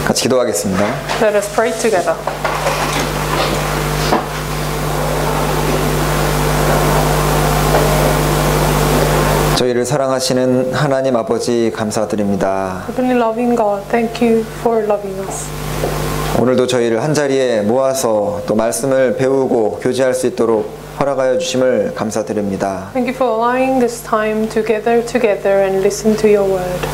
같이 기도하겠습니다. Let us pray together. 저희를 사랑하시는 하나님 아버지 감사드립니다. Heavenly loving God, thank you for loving us. 오늘도 저희를 한자리에 모아서 또 말씀을 배우고 교제할 수 있도록 허락하여 주심을 감사드립니다. Thank you for allowing this time to gather together and listen to your word.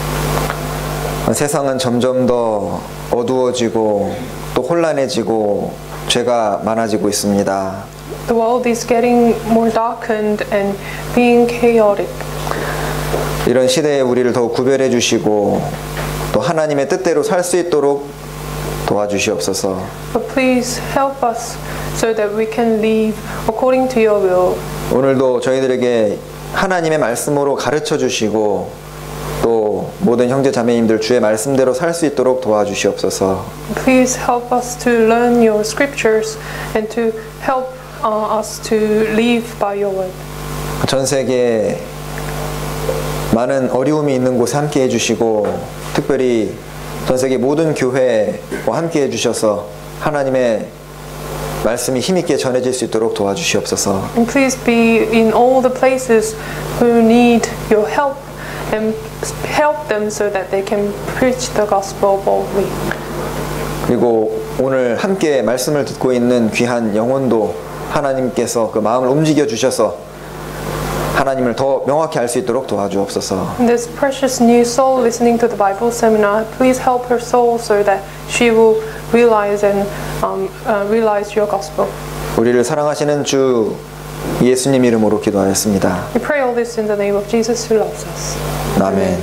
세상은 점점 더 어두워지고 또 혼란해지고 죄가 많아지고 있습니다. The world is getting more darkened and being chaotic. 이런 시대에 우리를 더 구별해 주시고 또 하나님의 뜻대로 살 수 있도록 도와주시옵소서. But please help us so that we can live according to your will. 오늘도 저희들에게 하나님의 말씀으로 가르쳐 주시고 또 모든 형제 자매님들 주의 말씀대로 살 수 있도록 도와주시옵소서. Please help us to learn your scriptures and to help us to live by your word. 전 세계에 많은 어려움이 있는 곳에 함께 해주시고 특별히 전 세계 모든 교회와 함께 해주셔서 하나님의 말씀이 힘있게 전해질 수 있도록 도와주시옵소서. And please be in all the places who need your help and help them so that they can preach the gospel boldly. 그리고 오늘 함께 말씀을 듣고 있는 귀한 영혼도 하나님께서 그 마음을 움직여 주셔서 하나님을 더 명확히 알 수 있도록 도와주옵소서. And this precious new soul listening to the Bible seminar, please help her soul so that she will realize and realize your gospel. 우리를 사랑하시는 주 예수님 이름으로 기도하였습니다. We pray all this in the name of Jesus who loves us. 아멘.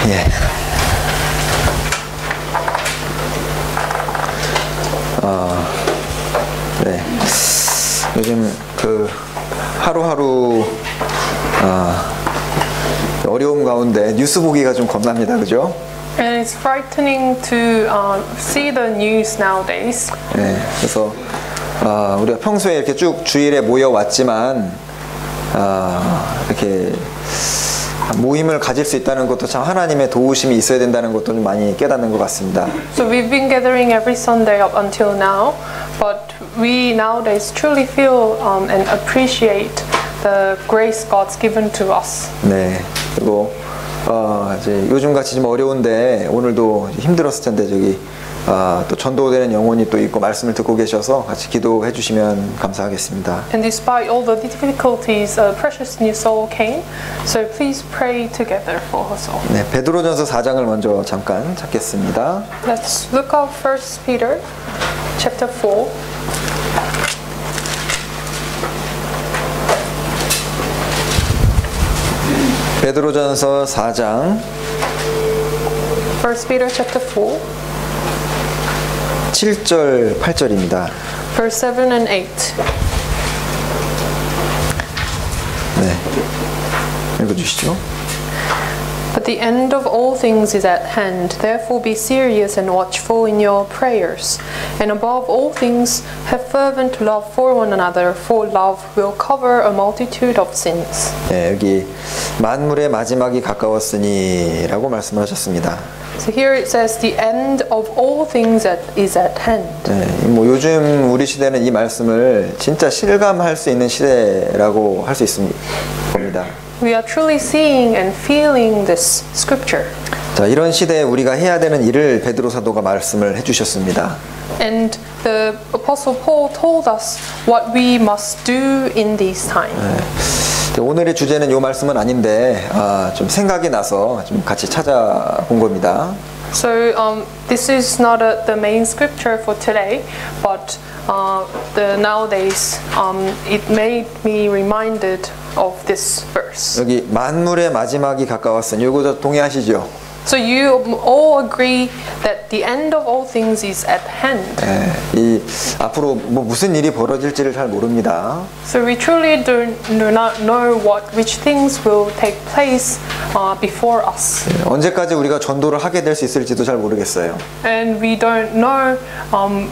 예. 네. 요즘 그 하루하루 어려움 가운데 뉴스 보기가 좀 겁납니다, 그죠? And it's frightening to see the news nowadays. 네. 그래서 우리가 평소에 이렇게 쭉 주일에 모여 왔지만 이렇게 모임을 가질 수 있다는 것도 참 하나님의 도우심이 있어야 된다는 것도 좀 많이 깨닫는 것 같습니다. So we've been gathering every Sunday up until now, but we nowadays truly feel and appreciate the grace God's given to us. 네. 그리고 이제 요즘 같이 좀 어려운데 오늘도 힘들었을 텐데 저기 또 전도되는 영혼이 또 있고 말씀을 듣고 계셔서 같이 기도해 주시면 감사하겠습니다. And despite all the difficulties, a precious new soul came. So please pray together for her soul. 네, 베드로전서 4장을 먼저 잠깐 찾겠습니다. Let's look up 1 Peter chapter 4. 베드로전서 4장 1 Peter chapter 4, 7절 8절입니다. verse 7 and 8. 네, 읽어주시죠. But the end of all things is at hand. Therefore be serious and watchful in your prayers. And above all things, have fervent love for one another, for love will cover a multitude of sins. 네, 여기 만물의 마지막이 가까웠으니 라고 말씀을 하셨습니다. So here it says the end of all things is at hand. 네, 뭐 요즘 우리 시대는 이 말씀을 진짜 실감할 수 있는 시대라고 할 수 있습니다. 겁니다. We are truly seeing and feeling this scripture. 자, 이런 시대에 우리가 해야 되는 일을 베드로 사도가 말씀을 해주셨습니다. And the Apostle Paul told us what we must do in these times. 네, 오늘의 주제는 이 말씀은 아닌데 좀 생각이 나서 좀 같이 찾아본 겁니다. So this is not the main scripture for today, but nowadays it made me reminded of this verse. 여기 만물의 마지막이 가까웠으니 이거 동의하시죠? So you all agree that the end of all things is at hand. 네, 이 앞으로 뭐 무슨 일이 벌어질지를 잘 모릅니다. So we truly do not know which things will take place before us. 네, 언제까지 우리가 전도를 하게 될 수 있을지도 잘 모르겠어요. And we don't know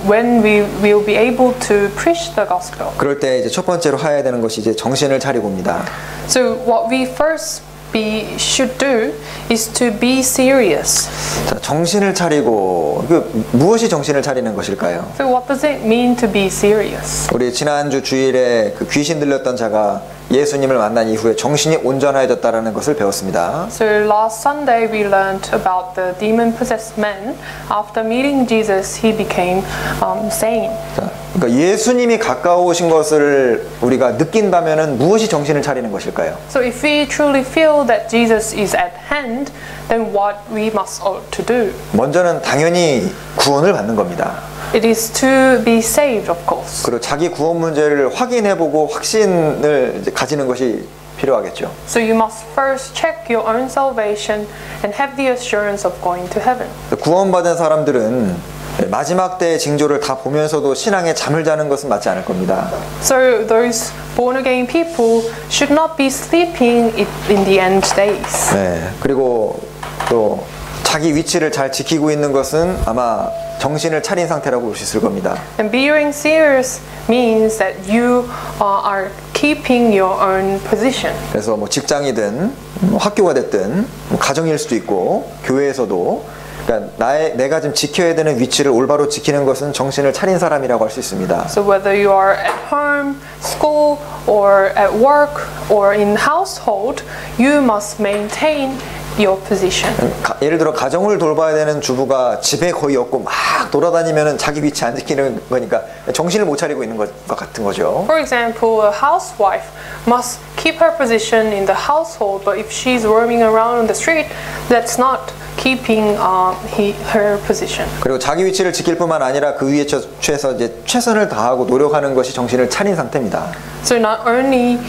when we will be able to preach the gospel. 그럴 때 이제 첫 번째로 해야 되는 것이 이제 정신을 차리고입니다. So what we first should do is to be serious. 자, 정신을 차리고 무엇이 정신을 차리는 것일까요? So what does it mean to be serious? 우리 지난주 주일에 그 귀신 들렸던 자가 예수님을 만난 이후에 정신이 온전해졌다라는 것을 배웠습니다. So last Sunday we learned about the demon-possessed man. After meeting Jesus, he became sane. 자, 그러니까 예수님이 가까우신 것을 우리가 느낀다면은 무엇이 정신을 차리는 것일까요? So if we truly feel that Jesus is at hand, then what we must ought to do? 먼저는 당연히 구원을 받는 겁니다. It is to be saved, of course. 그리고 자기 구원 문제를 확인해보고 확신을 이제 가지는 것이 필요하겠죠. So you must first check your own salvation and have the assurance of going to heaven. 구원받은 사람들은 마지막 때의 징조를 다 보면서도 신앙에 잠을 자는 것은 맞지 않을 겁니다. So those born again people should not be sleeping in the end days. 네, 그리고 또 자기 위치를 잘 지키고 있는 것은 아마 정신을 차린 상태라고 볼 수 있을 겁니다. And being serious means that you are keeping your own position. 그래서 뭐 직장이든 학교가 됐든 가정일 수도 있고 교회에서도 그러니까 내가 지금 지켜야 되는 위치를 올바로 지키는 것은 정신을 차린 사람이라고 할 수 있습니다. So whether you are at home, school, or at work, or in household, you must maintain your position. 예를 들어 가정을 돌봐야 되는 주부가 집에 거의 없고 막 돌아다니면은 자기 위치 안 지키는 거니까 정신을 못 차리고 있는 것과 같은 거죠. For example, a housewife must keep her position in the household, but if she's roaming around on the street, that's not keeping her position. 그리고 자기 위치를 지킬 뿐만 아니라 그 위에 처해서 이제 최선을 다하고 노력하는 것이 정신을 차린 상태입니다. So not only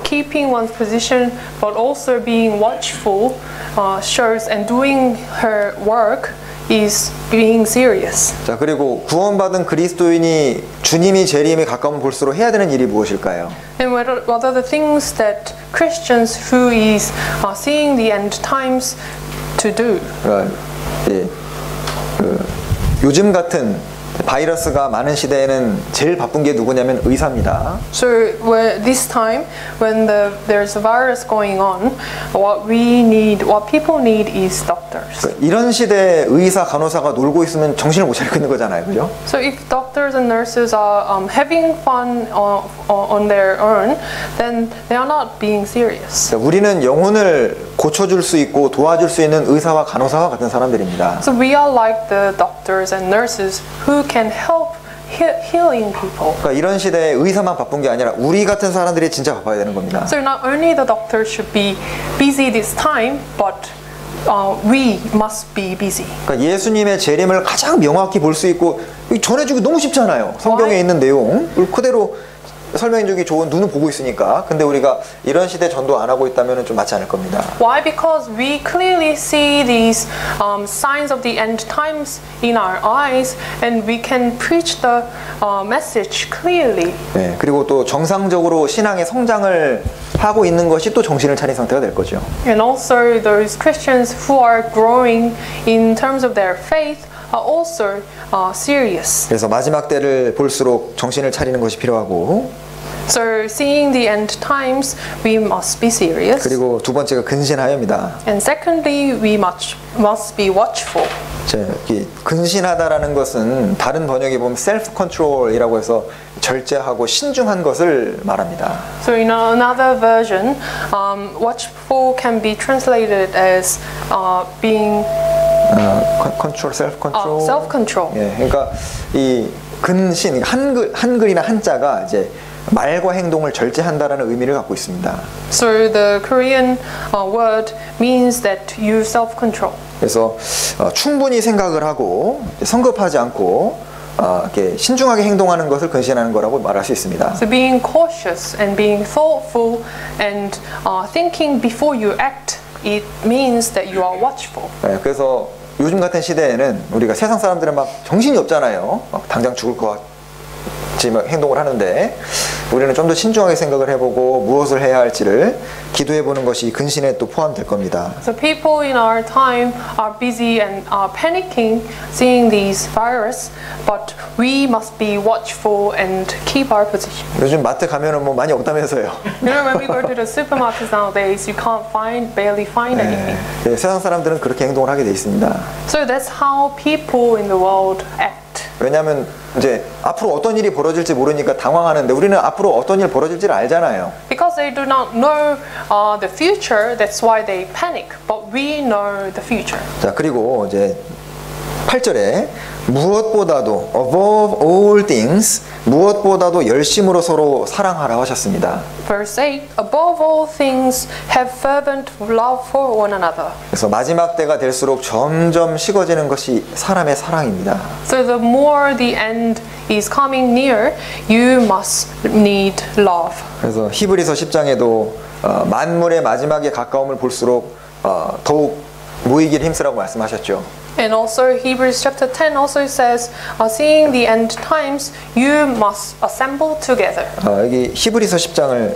keeping one's position, but also being watchful shows and doing her work is being serious. 자, 그리고 구원받은 그리스도인이 주님이 재림에 가까우면 볼수록 해야 되는 일이 무엇일까요? And what are the things that Christians who is seeing the end times to do? 그러니까 요즘 같은 바이러스가 많은 시대에는 제일 바쁜 게 누구냐면 의사입니다. So this time, when there's a virus going on, what people need is doctors. 그러니까 이런 시대에 의사, 간호사가 놀고 있으면 정신을 못 차리고 있는 거잖아요, 그죠? So if doctors and nurses are having fun on their own, then they are not being serious. 그러니까 우리는 영혼을 고쳐줄 수 있고 도와줄 수 있는 의사와 간호사와 같은 사람들입니다. So we are like the doctors and nurses who can help healing people. 그러니까 이런 시대에 의사만 바쁜 게 아니라 우리 같은 사람들이 진짜 바빠야 되는 겁니다. So not only the doctors should be busy this time, but we must be busy. 그러니까 예수님의 재림을 가장 명확히 볼 수 있고 전해주기 너무 쉽잖아요. 성경에 Why? 있는 내용 그대로 설명해주기 좋은 눈은 보고 있으니까. 근데 우리가 이런 시대 전도 안 하고 있다면 좀 맞지 않을 겁니다. Why? Because we clearly see these signs of the end times in our eyes, and we can preach the message clearly. 네, 그리고 또 정상적으로 신앙의 성장을 하고 있는 것이 또 정신을 차린 상태가 될 거죠. And also those Christians who are growing in terms of their faith are also serious. 그래서 마지막 때를 볼수록 정신을 차리는 것이 필요하고, So seeing the end times, we must be serious. 그리고 두 번째가 근신하여입니다. And secondly, we must be watchful. 근신하다라는 것은 다른 번역에 보면 self control이라고 해서 절제하고 신중한 것을 말합니다. So in another version, watchful can be translated as being control, self control. self-control. 예, 그러니까 이 근신 한글이나 한자가 이제 말과 행동을 절제한다라는 의미를 갖고 있습니다. So the Korean word means that you self-control. 그래서 충분히 생각을 하고 성급하지 않고 이렇게 신중하게 행동하는 것을 근신하는 거라고 말할 수 있습니다. So being cautious and being thoughtful and thinking before you act, it means that you are watchful. 네, 그래서 요즘 같은 시대에는 우리가 세상 사람들은 막 정신이 없잖아요. 막 당장 죽을 것 지금 행동을 하는데 우리는 좀 더 신중하게 생각을 해보고 무엇을 해야 할지를 기도해보는 것이 근신에 또 포함될 겁니다. So people in our time are busy and are panicking seeing these virus, but we must be watchful and keep our position. 요즘 마트 가면은 뭐 많이 없다면서요. You know, when we go to the supermarkets nowadays, you can't barely find anything. 네, 세상 사람들은 그렇게 행동을 하게 돼 있습니다. So that's how people in the world act. 왜냐하면 이제 앞으로 어떤 일이 벌어질지 모르니까 당황하는데 우리는 앞으로 어떤 일 벌어질지를 알잖아요. Because they do not know the future, that's why they panic. But we know the future. 자, 그리고 이제 8절에 무엇보다도 above all things 무엇보다도 열심으로 서로 사랑하라 하셨습니다. Verse 8, above all things have fervent love for one another. 그래서 마지막 때가 될수록 점점 식어지는 것이 사람의 사랑입니다. So the more the end is coming near, you must need love. 그래서 히브리서 10장에도 만물의 마지막에 가까움을 볼수록 더욱 모이길 힘쓰라고 말씀하셨죠. And also Hebrews chapter 10 also says, seeing the end times, you must assemble together. 여기 히브리서 10장을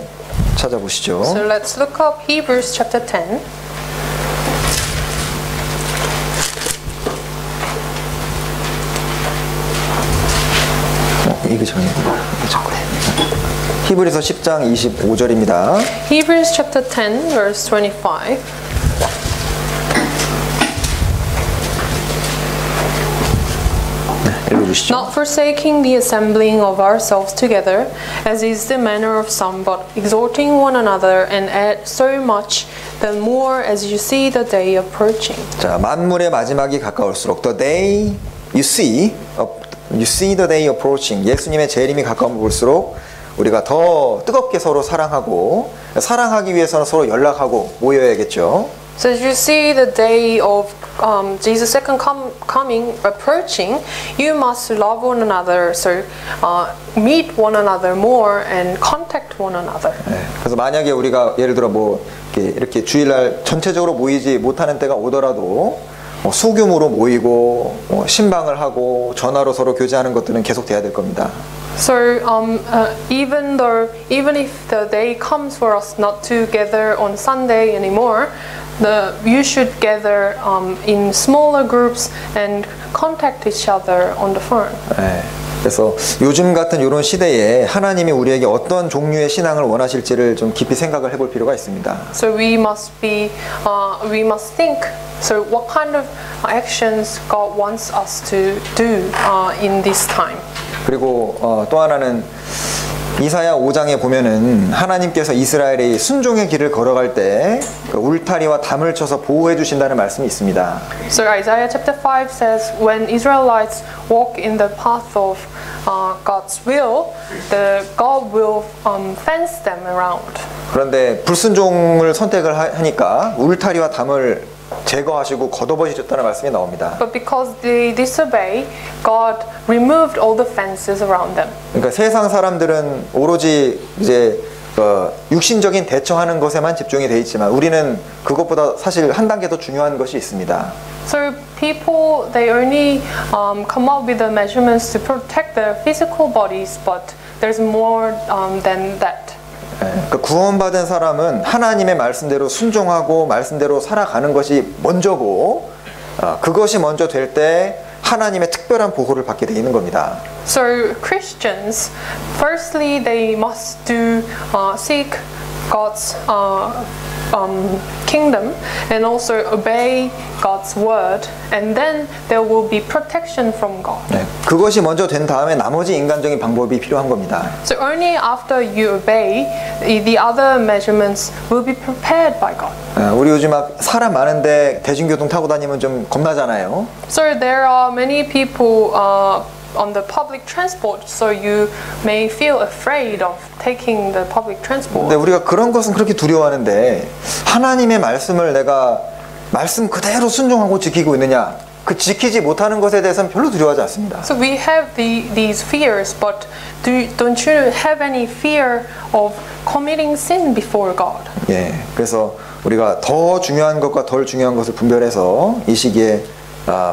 찾아보시죠. So let's look up Hebrews chapter 10. 이게 전이구나. 히브리서 10장 25절입니다. Hebrews chapter 10 verse 25. 읽어주시죠. Not forsaking the assembling of ourselves together, as is the manner of some, but exhorting one another, and add so much the more as you see the day approaching. 자, 만물의 마지막이 가까울수록 the day you see the day approaching. 예수님의 재림이 가까움을 볼수록 우리가 더 뜨겁게 서로 사랑하고 사랑하기 위해서는 서로 연락하고 모여야겠죠. So as you see the day of Jesus' second coming approaching, you must love one another, so meet one another more and contact one another. 네, 그래서 만약에 우리가 예를 들어 뭐 이렇게 주일날 전체적으로 모이지 못하는 때가 오더라도 소규모로 모이고 신방을 하고 전화로 서로 교제하는 것들은 계속 돼야 될 겁니다. So even if the day comes for us not to gather on Sunday anymore, you should gather in smaller groups and contact each other on the phone. 네, 그래서 요즘 같은 이런 시대에 하나님이 우리에게 어떤 종류의 신앙을 원하실지를 좀 깊이 생각을 해볼 필요가 있습니다. So we must think. So what kind of actions God wants us to do in this time? 그리고 또 하나는 이사야 5장에 보면은 하나님께서 이스라엘이 순종의 길을 걸어갈 때 울타리와 담을 쳐서 보호해 주신다는 말씀이 있습니다. So Isaiah chapter 5 says, when Israelites walk in the path of God's will, God will fence them around. 그런데 불순종을 선택을 하니까 울타리와 담을 제거하시고 걷어버리셨다는 말씀이 나옵니다. But because they disobey, God removed all the fences around them. 그러니까 세상 사람들은 오로지 이제 육신적인 대처하는 것에만 집중이 돼 있지만 우리는 그것보다 사실 한 단계 더 중요한 것이 있습니다. So people, they only come up with the measurements to protect their physical bodies, but there's more than that. 그러니까 구원받은 사람은 하나님의 말씀대로 순종하고 말씀대로 살아가는 것이 먼저고 그것이 먼저 될 때 하나님의 특별한 보호를 받게 돼 있는 겁니다. So Christians, firstly, they must seek God's kingdom and also obey God's word, and then there will be protection from God. 네, 그것이 먼저 된 다음에 나머지 인간적인 방법이 필요한 겁니다. So only after you obey, the other measurements will be prepared by God. 우리 요즘 막 사람 많은데 대중교통 타고 다니면 좀 겁나잖아요. So there are many people on the public transport, so you may feel afraid of taking the public transport. 근데 우리가 그런 것은 그렇게 두려워하는데 하나님의 말씀을 내가 말씀 그대로 순종하고 지키고 있느냐, 그 지키지 못하는 것에 대해서는 별로 두려워하지 않습니다. So we have these fears, but don't you have any fear of committing sin before God? 예, 그래서 우리가 더 중요한 것과 덜 중요한 것을 분별해서 이 시기에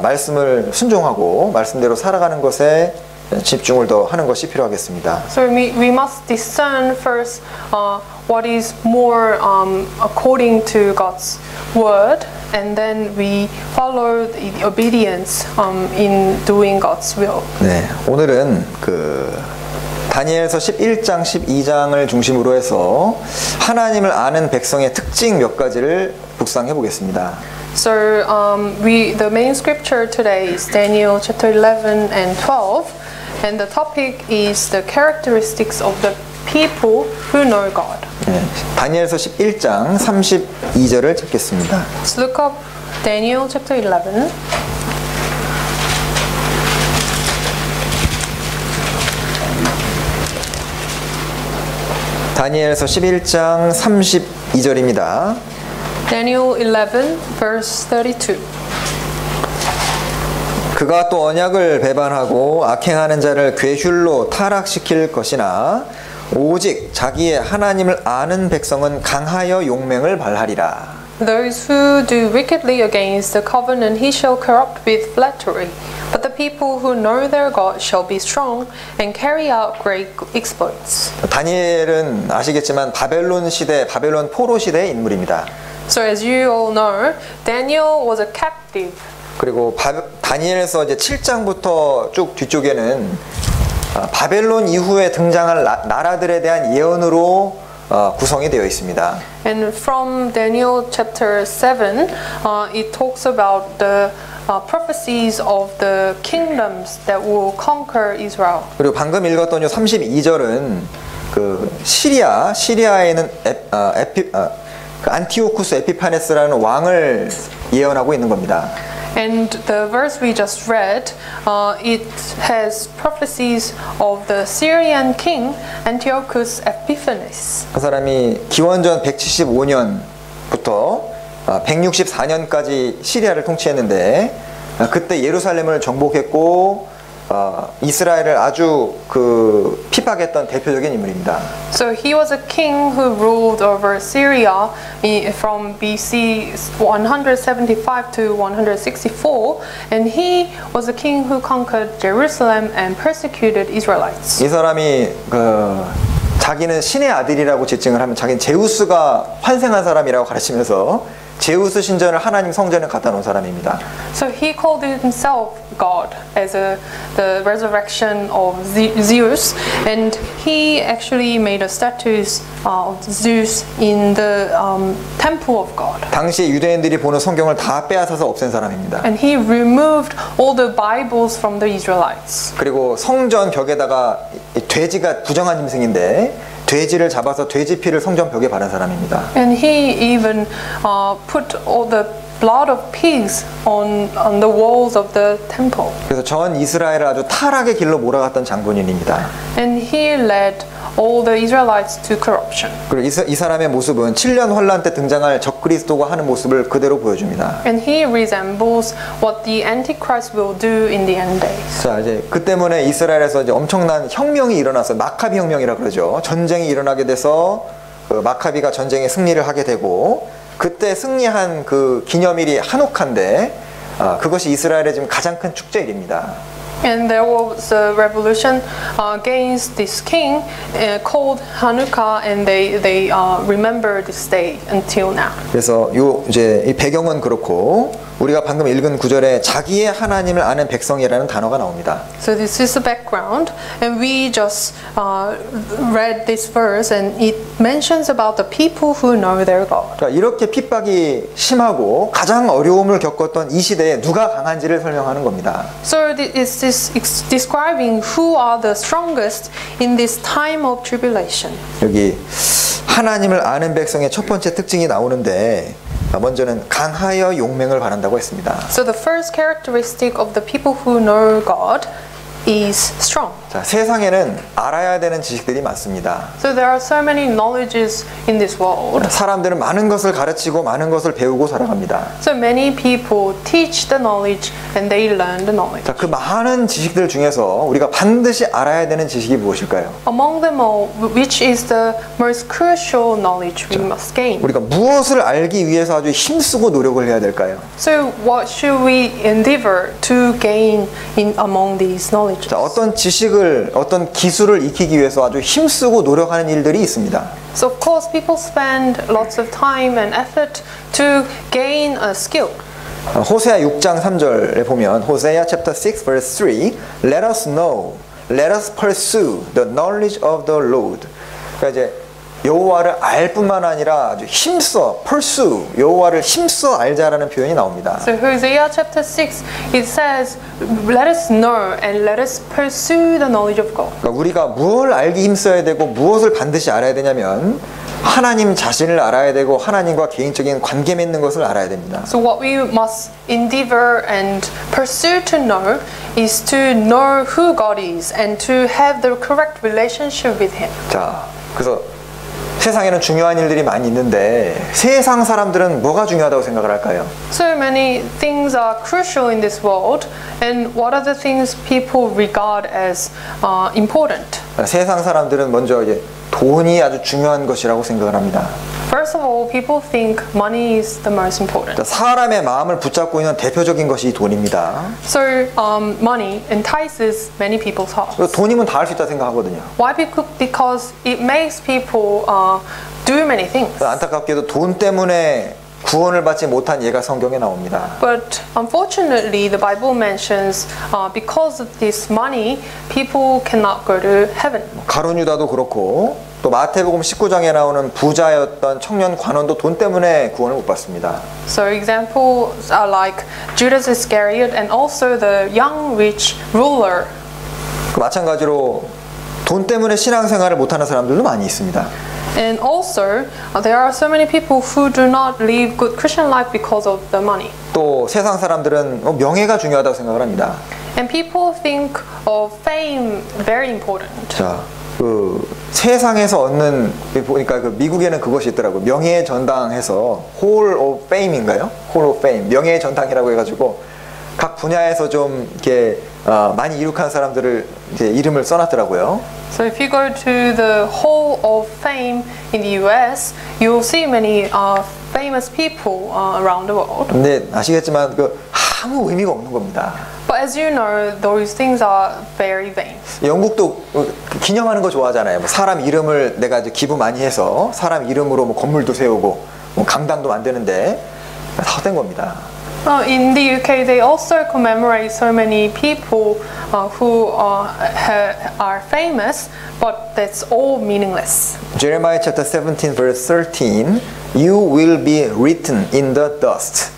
말씀을 순종하고 말씀대로 살아가는 것에 집중을 더 하는 것이 필요하겠습니다. So we must discern first what is more according to God's word, and then we follow the obedience in doing God's will. 네, 오늘은 다니엘서 11장, 12장을 중심으로 해서 하나님을 아는 백성의 특징 몇 가지를 묵상해 보겠습니다. So the main scripture today is Daniel chapter 11 and 12, and the topic is the characteristics of the people who know God. 네, 다니엘서 11장 32절을 찾겠습니다. Let's look up Daniel chapter 11. 다니엘서 11장 32절입니다. Daniel 11 verse 32. 그가 또 언약을 배반하고 악행하는 자를 괴휼로 타락시킬 것이나 오직 자기의 하나님을 아는 백성은 강하여 용맹을 발하리라. Those who do wickedly against the covenant he shall corrupt with flattery. But the people who know their God shall be strong and carry out great exploits. 다니엘은 아시겠지만 바벨론 시대, 바벨론 포로 시대의 인물입니다. So as you all know, Daniel was a captive. 그리고 다니엘서 이제 7장부터 쭉 뒤쪽에는 바벨론 이후에 등장할 나라들에 대한 예언으로 구성이 되어 있습니다. And from Daniel chapter 7, it talks about the prophecies of the kingdoms that will conquer Israel. 그리고 방금 읽었던 요 32절은 시리아에는 안티오쿠스 에피파네스라는 왕을 예언하고 있는 겁니다. And the verse we just read, it has prophecies of the Syrian king Antiochus Epiphanes. 그 사람이 기원전 175년부터 164년까지 시리아를 통치했는데 그때 예루살렘을 정복했고 이스라엘을 아주 핍박했던 대표적인 인물입니다. So he was a king who ruled over Syria from BC 175 to 164, and he was a king who conquered Jerusalem and persecuted Israelites. 이 사람이 자기는 신의 아들이라고 지칭을 하면 자기는 제우스가 환생한 사람이라고 가르치면서 제우스 신전을 하나님 성전에 갖다 놓은 사람입니다. So he called himself God as the resurrection of Zeus, and he actually made a statue of Zeus in the temple of God. 당시 유대인들이 보는 성경을 다 빼앗아서 없앤 사람입니다. And he removed all the Bibles from the Israelites. 그리고 성전 벽에다가 돼지가 부정한 짐승인데 돼지를 잡아서 돼지 피를 성전 벽에 바른 사람입니다. And he even put all the blood of pigs on the walls of the temple. 그래서 전 이스라엘을 아주 타락의 길로 몰아갔던 장군인입니다. And he led all the Israelites to corruption. 그리고 이 사람의 모습은 7년 환란 때 등장할 적그리스도가 하는 모습을 그대로 보여줍니다. And he resembles what the Antichrist will do in the end days. 자, 이제 그 때문에 이스라엘에서 이제 엄청난 혁명이 일어나서 마카비 혁명이라 그러죠. 전쟁이 일어나게 돼서 마카비가 전쟁에 승리를 하게 되고 그때 승리한 그 기념일이 한옥한데 그것이 이스라엘의 지금 가장 큰 축제일입니다. And there was a revolution against this king called Hanukkah, and they remember this day until now. 그래서 이제 이 배경은 그렇고 우리가 방금 읽은 구절에 자기의 하나님을 아는 백성이라는 단어가 나옵니다. So this is the background, and we just read this verse, and it mentions about the people who know their God. 그러니까 이렇게 핍박이 심하고 가장 어려움을 겪었던 이 시대에 누가 강한지를 설명하는 겁니다. So this is describing who are the strongest in this time of tribulation. 여기 하나님을 아는 백성의 첫 번째 특징이 나오는데 먼저는 강하여 용맹을 바란다고 했습니다. So the first characteristic of the people who know God is strong. 자, 세상에는 알아야 되는 지식들이 많습니다. So there are so many knowledges in this world. 사람들은 많은 것을 가르치고 많은 것을 배우고 살아갑니다. So many people teach the knowledge and they learn the knowledge. 자, 그 많은 지식들 중에서 우리가 반드시 알아야 되는 지식이 무엇일까요? Among them all, which is the most crucial knowledge we must gain? 우리가 무엇을 알기 위해서 아주 힘쓰고 노력을 해야 될까요? So what should we endeavor to gain in among these knowledges? knowledge. 자, 어떤 지식을, 어떤 기술을 익히기 위해서 아주 힘쓰고 노력하는 일들이 있습니다. So of course people spend lots of time and effort to gain a skill. 호세아 6장 3절에 보면 호세아 chapter 6 verse 3 Let us know, let us pursue the knowledge of the Lord. 그러니까 이제 여호와를 알 뿐만 아니라 아주 힘써 pursue 여호와를 힘써 알자라는 표현이 나옵니다. So Hosea chapter 6 it says let us know and let us pursue the knowledge of God. 그러니까 우리가 무엇을 알기 힘써야 되고 무엇을 반드시 알아야 되냐면 하나님 자신을 알아야 되고 하나님과 개인적인 관계 맺는 것을 알아야 됩니다. So what we must endeavor and pursue to know is to know who God is and to have the correct relationship with Him. 자, 그래서 세상에는 중요한 일들이 많이 있는데 세상 사람들은 뭐가 중요하다고 생각을 할까요? So many things are crucial in this world, and what are the things people regard as important? 세상 사람들은 먼저 이제 돈이 아주 중요한 것이라고 생각을 합니다. First of all, people think money is the most important. 자, 사람의 마음을 붙잡고 있는 대표적인 것이 이 돈입니다. So money entices many people's hearts. 돈이면 다 할 수 있다 생각하거든요. Why? Because it makes people do many things. 안타깝게도 돈 때문에 구원을 받지 못한 예가 성경에 나옵니다. But unfortunately, the Bible mentions because of this money, people cannot go to heaven. 가룟 유다도 그렇고 또 마태복음 19장에 나오는 부자였던 청년 관원도 돈 때문에 구원을 못 받습니다. So examples are like Judas Iscariot and also the young rich ruler. 마찬가지로 돈 때문에 신앙생활을 못하는 사람들도 많이 있습니다. And also, there are so many people who do not live good Christian life because of the money. 또 세상 사람들은 명예가 중요하다고 생각을 합니다. And people think of fame very important. 자, 그 세상에서 얻는 보니까 그 미국에는 그것이 있더라고요. 명예의 전당해서 Hall of Fame인가요? Hall of Fame, 명예의 전당이라고 해가지고 각 분야에서 좀 이렇게 많이 이룩한 사람들을 이제 이름을 써놨더라고요. So if you go to the Hall of Fame in the US, you will see many famous people around the world. 근데 아시겠지만 그 아무 의미가 없는 겁니다. But as you know, those things are very vain. 영국도 기념하는 거 좋아하잖아요. 뭐 사람 이름을 내가 이제 기부 많이 해서 사람 이름으로 뭐 건물도 세우고 뭐 강당도 만드는데 다 헛된 겁니다. In the UK, they also commemorate so many people who are famous, but that's all meaningless. Jeremiah chapter 17 verse 13 You will be written in the dust.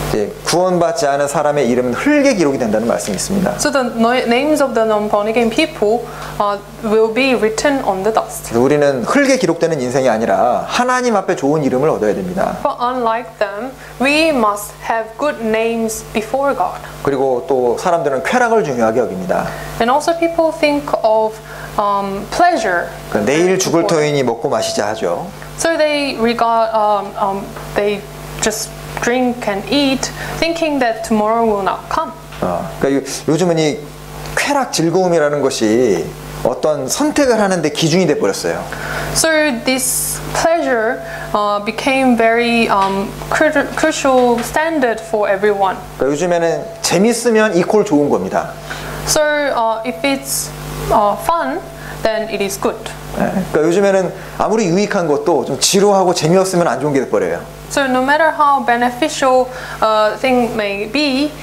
이제 구원받지 않은 사람의 이름은 흙에 기록이 된다는 말씀이 있습니다. So the names of the non-born again people will be written on the dust. 우리는 흙에 기록되는 인생이 아니라 하나님 앞에 좋은 이름을 얻어야 됩니다. But unlike them, we must have good names before God. 그리고 또 사람들은 쾌락을 중요하게 여깁니다. And also people think of pleasure. 내일 죽을 터이니 먹고 마시자 하죠. So they regard, they just drink and eat, thinking that tomorrow will not come. 그러니까 요즘은 이 쾌락 즐거움이라는 것이 어떤 선택을 하는데 기준이 돼 버렸어요. So this pleasure became very crucial standard for everyone. 그러니까 요즘에는 재밌으면 이퀄 좋은 겁니다. So if it's fun, then it is good. 그러니까 요즘에는 아무리 유익한 것도 좀 지루하고 재미없으면 안 좋은 게 돼 버려요. So no matter how beneficial thing may be,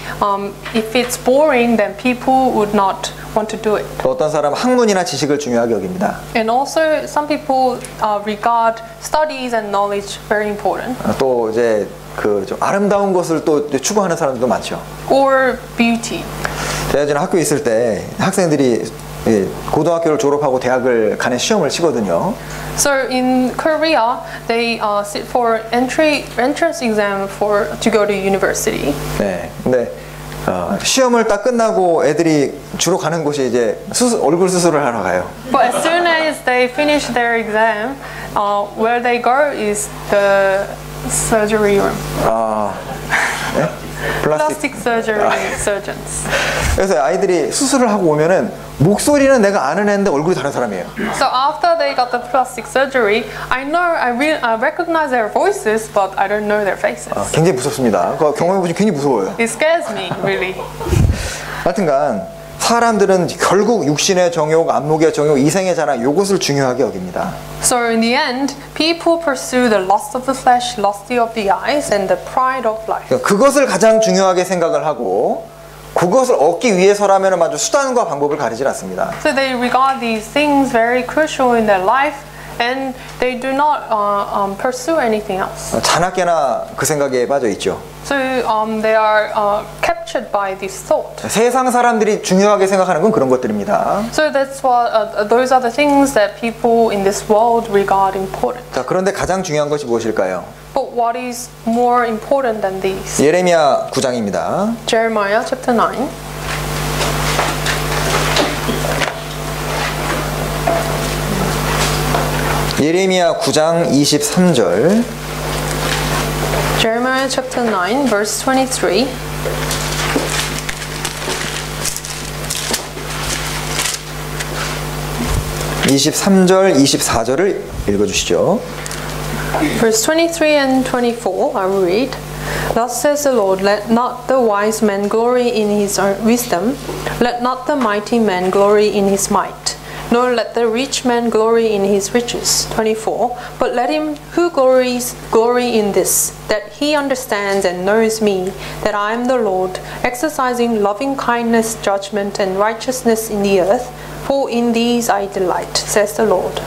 if it's boring, then people would not want to do it. 또 어떤 사람은 학문이나 지식을 중요하게 여깁니다. And also, some people regard studies and knowledge very important. 또 이제 그 좀 아름다운 것을 또 추구하는 사람들도 많죠. Or beauty. 제가 예전에 학교에 있을 때 학생들이 고등학교를 졸업하고 대학을 가는 시험을 치거든요. So in Korea, they sit for entrance exam to go to university. 네, 근데 시험을 딱 끝나고 애들이 주로 가는 곳이 이제 얼굴 수술을 하러 가요. But as soon as they finish their exam, where they go is the surgery room. 네? Plastic surgery surgeons. 그래서 아이들이 수술을 하고 오면은 목소리는 내가 아는 애인데 얼굴이 다른 사람이에요. So after they got the plastic surgery, I recognize their voices, but I don't know their faces. 굉장히 무섭습니다. 그거 경험해보시면 굉장히 무서워요. It scares me really. 하여튼간 사람들은 결국 육신의 정욕, 안목의 정욕, 이생의 자랑 이것을 중요하게 여깁니다. So in the end, people pursue the lust of the flesh, lust of the eyes, and the pride of life. 그러니까 그것을 가장 중요하게 생각을 하고 그것을 얻기 위해서라면 아주 수단과 방법을 가리질 않습니다. So they regard these things very crucial in their life, and they do not pursue anything else. 자나깨나 그 생각에 빠져 있죠. So they are captured by this thought. 세상 사람들이 중요하게 생각하는 건 그런 것들입니다. So that's what those are the things that people in this world regard important. 자, 그런데 가장 중요한 것이 무엇일까요? But what is more important than these? 예레미야 9장입니다. Jeremiah chapter 9. 예레미야 9장 23절. Jeremiah chapter 9 verse 23. (23절) (24절을) 읽어주시죠. Verse 23 and 24, I will read. Thus says the Lord, let not the wise man glory in his wisdom, let not the mighty man glory in his might, nor let the rich man glory in his riches. 24. But let him who glories glory in this, that he understands and knows me, that I am the Lord, exercising loving kindness, judgment, and righteousness in the earth, for in these I delight, says the Lord.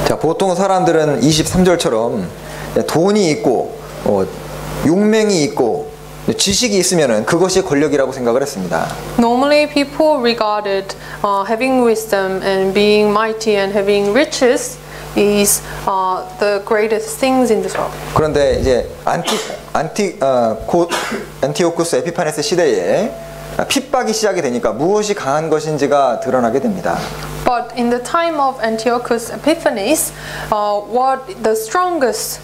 자, 보통 사람들은 23절처럼 돈이 있고 용맹이 있고 지식이 있으면은 그것이 권력이라고 생각을 했습니다. Normally, people regarded having wisdom and being mighty and having riches is the greatest things in this world. 그런데 이제 안티오쿠스 에피파네스 시대에 핍박이 시작이 되니까 무엇이 강한 것인지가 드러나게 됩니다. But in the time of Antiochus Epiphanes, what the strongest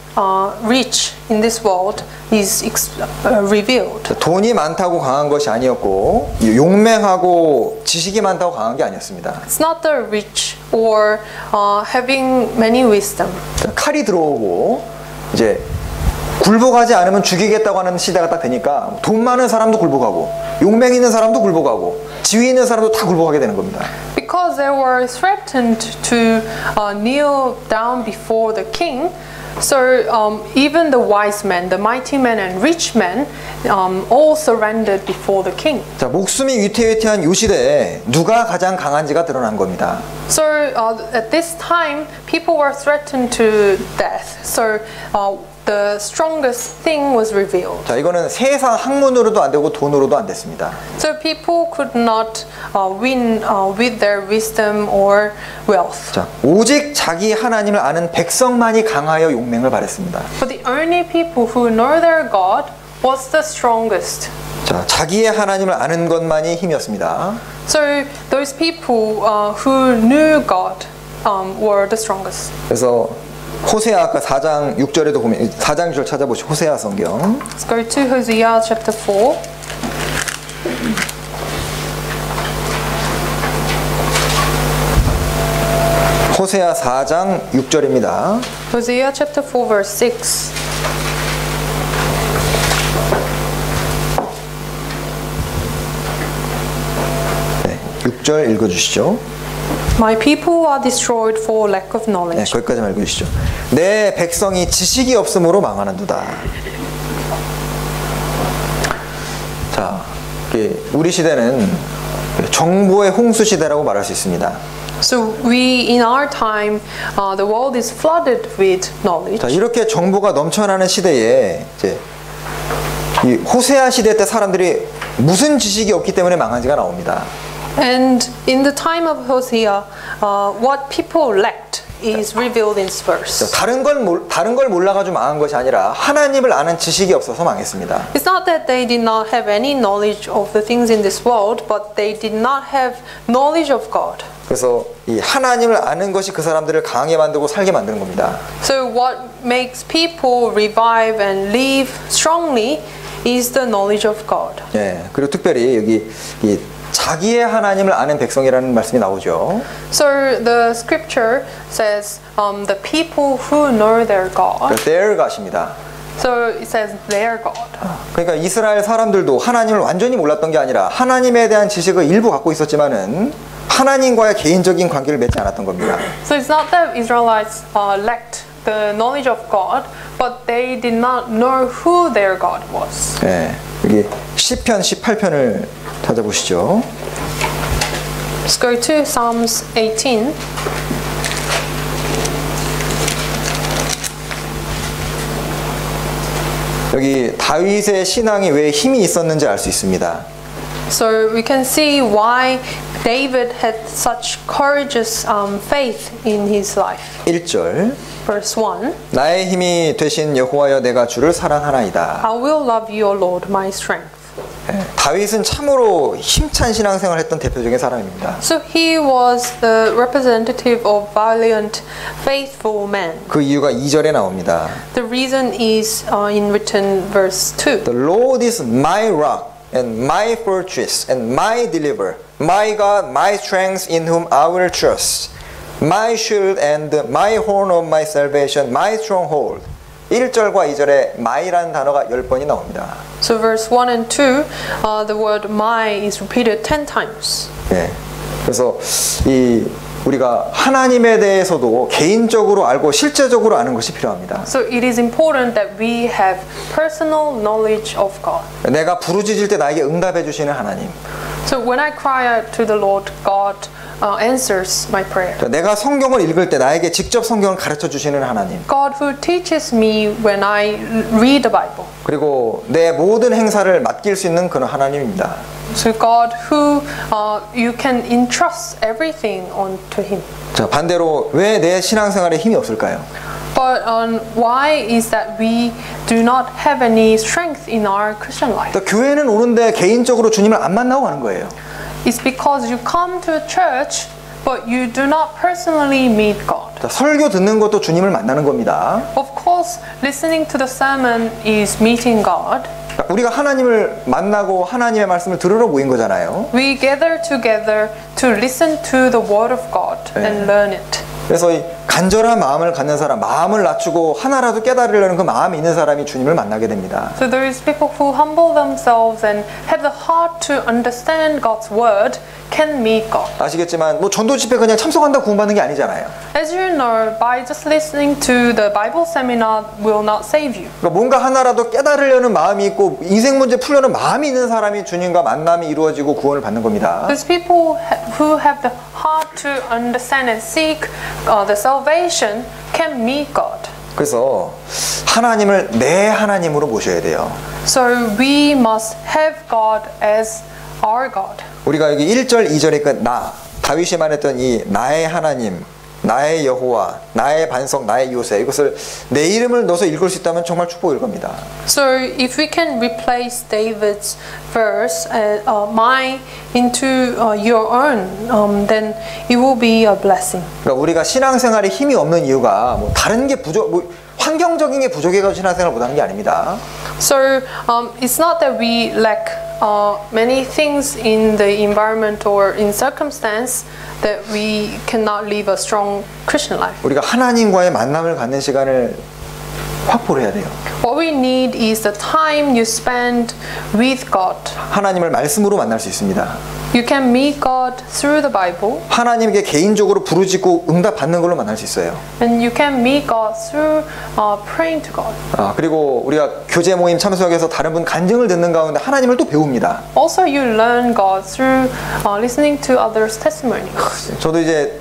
reach in this world is revealed. 돈이 많다고 강한 것이 아니었고 용맹하고 지식이 많다고 강한 게 아니었습니다. It's not the rich or having many wisdom. 칼이 들어오고 이제 굴복하지 않으면 죽이겠다고 하는 시대가 딱 되니까 돈 많은 사람도 굴복하고 용맹 있는 사람도 굴복하고 지위 있는 사람도 다 굴복하게 되는 겁니다. Because they were threatened to kneel down before the king, so even the wise men, the mighty men and rich men all surrendered before the king. 자, 목숨이 위태위태한 이 시대에 누가 가장 강한지가 드러난 겁니다. So at this time, people were threatened to death. So the strongest thing was revealed. 자, 이거는 세상 학문으로도 안 되고 돈으로도 안 됐습니다. So people could not win with their wisdom or wealth. 자, 오직 자기 하나님을 아는 백성만이 강하여 용맹을 발했습니다. But the only people who know their God was the strongest. 자, 자기의 하나님을 아는 것만이 힘이었습니다. So those people who knew God were the strongest. 그래서 호세아 아까 4장 6절에도 보면 4장 6절 찾아보시죠. 호세아 성경. Let's go to Hosea chapter 4. 호세아 4장 6절입니다. Hosea chapter 4 verse 6. 네, 6절 읽어주시죠. My people are destroyed for lack of 네, knowledge. 거기까지만 읽어주시죠. 내 백성이 지식이 없음으로 망하는도다. 자, 우리 시대는 정보의 홍수 시대라고 말할 수 있습니다. So we in our time, the world is flooded with knowledge. 자, 이렇게 정보가 넘쳐나는 시대에 이제 이 호세아 시대 때 사람들이 무슨 지식이 없기 때문에 망한지가 나옵니다. And in the time of Hosea, what people lacked is revealed in this verse. 다른 걸 몰라가지고 망한 것이 아니라 하나님을 아는 지식이 없어서 망했습니다. It's not that they did not have any knowledge of the things in this world, but they did not have knowledge of God. 그래서 이 하나님을 아는 것이 그 사람들을 강하게 만들고 살게 만드는 겁니다. So what makes people revive and live strongly is the knowledge of God. 예, 그리고 특별히 여기 이 자기의 하나님을 아는 백성이라는 말씀이 나오죠. So the scripture says the people who know their God. their God입니다. So it says their God. 그러니까 이스라엘 사람들도 하나님을 완전히 몰랐던 게 아니라 하나님에 대한 지식을 일부 갖고 있었지만은 하나님과의 개인적인 관계를 맺지 않았던 겁니다. So it's not that Israelites lacked the knowledge of God, but they did not know who their God was. 네, 여기 시편 18편을 찾아보시죠. Let's go to Psalms 18. 여기 다윗의 신앙이 왜 힘이 있었는지 알 수 있습니다. So we can see why David had such courageous faith in his life. 1절 Verse 1. 나의 힘이 되신 여호와여 내가 주를 사랑하나이다. I will love you, O Lord, my strength. 네, 다윗은 참으로 힘찬 신앙생활을 했던 대표적인 사람입니다. So he was the representative of valiant, faithful men. 그 이유가 2절에 나옵니다. The reason is in written verse 2. The Lord is my rock and my fortress and my deliverer, my God, my strength in whom I will trust, my shield and my horn of my salvation, my stronghold. 1절과 2절에 my라는 단어가 10번이 나옵니다. So verse 1 and 2, the word my is repeated 10 times. 네. 그래서 우리가 하나님에 대해서도 개인적으로 알고 실제적으로 아는 것이 필요합니다. So it is important that we have personal knowledge of God. 내가 부르짖을 때 나에게 응답해 주시는 하나님. So when I cry out to the Lord, God answers my prayer. 내가 성경을 읽을 때 나에게 직접 성경을 가르쳐 주시는 하나님. God who teaches me when I read the Bible. 그리고 내 모든 행사를 맡길 수 있는 그런 하나님입니다. So God who you can entrust everything onto Him. 자, 반대로 왜 내 신앙생활에 힘이 없을까요? But why is that we do not have any strength in our Christian life? 교회는 오는데 개인적으로 주님을 안 만나고 가는 거예요. It's because you come to a church, but you do not personally meet God. 자, 설교 듣는 것도 주님을 만나는 겁니다. Of course, listening to the sermon is meeting God. 우리가 하나님을 만나고 하나님의 말씀을 들으러 모인 거잖아요. We gather together to listen to the word of God and learn it. 그래서 이 간절한 마음을 갖는 사람, 마음을 낮추고 하나라도 깨달으려는 그 마음이 있는 사람이 주님을 만나게 됩니다. So there is people who humble themselves and have the heart to understand God's word can meet God. 아시겠지만 뭐 전도 집회 그냥 참석한다고 구원받는 게 아니잖아요. As you know, by just listening to the Bible seminar will not save you. 그러니까 뭔가 하나라도 깨달으려는 마음이 있고 인생 문제 풀려는 마음이 있는 사람이 주님과 만남이 이루어지고 구원을 받는 겁니다. Those people who have the heart to understand and seek the salvation can meet God. 그래서 하나님을 내 하나님으로 모셔야 돼요. So we must have God as our God. 우리가 여기 1절, 2절에 그 다윗이 말했던 이 나의 하나님, 나의 여호와, 나의 반석, 나의 요새 이것을 내 이름을 넣어서 읽을 수 있다면 정말 축복일 겁니다. So if we can replace David's verse my into your own, then it will be a blessing. 그러니까 우리가 신앙생활에 힘이 없는 이유가 뭐 다른 게 환경적인 게 부족해서 신앙생활을 못하는 게 아닙니다. So it's not that we lack many things in the environment or in circumstance that we cannot live a strong Christian life. 우리가 하나님과의 만남을 갖는 시간을 확보를 해야 돼요. What we need is the time you spend with God. 하나님을 말씀으로 만날 수 있습니다. You can meet God through the Bible. 하나님께 개인적으로 부르짖고 응답 받는 걸로 만날 수 있어요. And you can meet God through praying to God. 그리고 우리가 교제 모임 참석해서 다른 분 간증을 듣는 가운데 하나님을 또 배웁니다. Also, you learn God through listening to others' testimonies. 저도 이제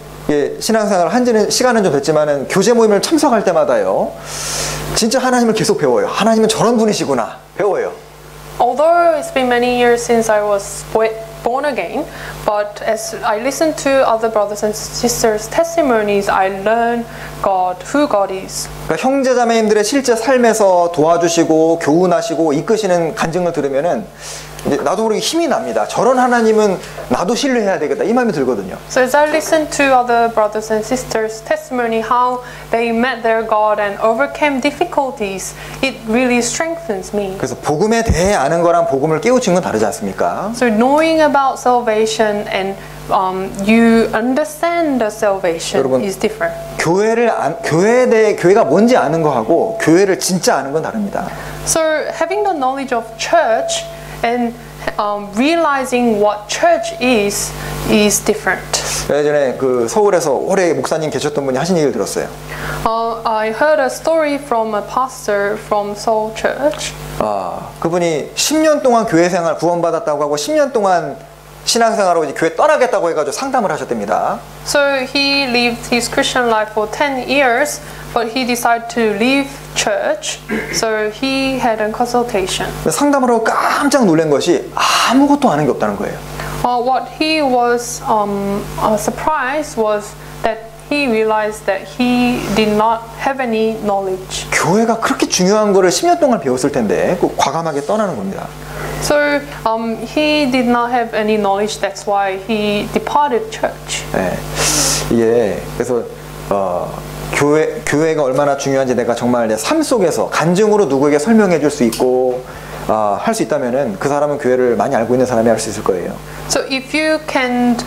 신앙생활을 한지는 시간은 좀 됐지만은 교제 모임을 참석할 때마다요, 진짜 하나님을 계속 배워요. 하나님은 저런 분이시구나 배워요. Although it's been many years since I was born again, but as I listen to other brothers and sisters' testimonies, I learn God, who God is. 그러니까 형제자매님들의 실제 삶에서 도와주시고 교훈하시고 이끄시는 간증을 들으면은 이제 나도 모르게 힘이 납니다. 저런 하나님은 나도 신뢰해야 되겠다 이 마음이 들거든요. So as I listen to other brothers and sisters' testimony, how they met their God and overcame difficulties, it really strengthens me. 그래서 복음에 대해 아는 거랑 복음을 깨우치는 건 다르지 않습니까? So knowing about salvation and you understand the salvation 여러분, is different. 교회에 대해 교회가 뭔지 아는 거하고 교회를 진짜 아는 건 다릅니다. So having the knowledge of church and realizing what church is different. 예전에 그 서울에서 오래 목사님 계셨던 분이 하신 얘기를 들었어요. I heard a story from a pastor from Seoul Church. 그분이 10년 동안 교회 생활 구원받았다고 하고 10년 동안 신앙생활하고 이제 교회 떠나겠다고 해가지고 상담을 하셨답니다. So he lived his Christian life for 10 years, but he decided to leave church. So he had a consultation. 상담을 하고 깜짝 놀란 것이 아무것도 아는 게 없다는 거예요. What he was surprised was that he realized that he did not have any knowledge. 교회가 그렇게 중요한 거를 10년 동안 배웠을 텐데 그 과감하게 떠나는 겁니다. So he did not have any knowledge. That's why he departed church. 네, 이게 그래서 교회가 얼마나 중요한지 내가 정말 내 삶 속에서 간증으로 누구에게 설명해 줄 수 있고 할 수 있다면은 그 사람은 교회를 많이 알고 있는 사람이 할 수 있을 거예요. So if you can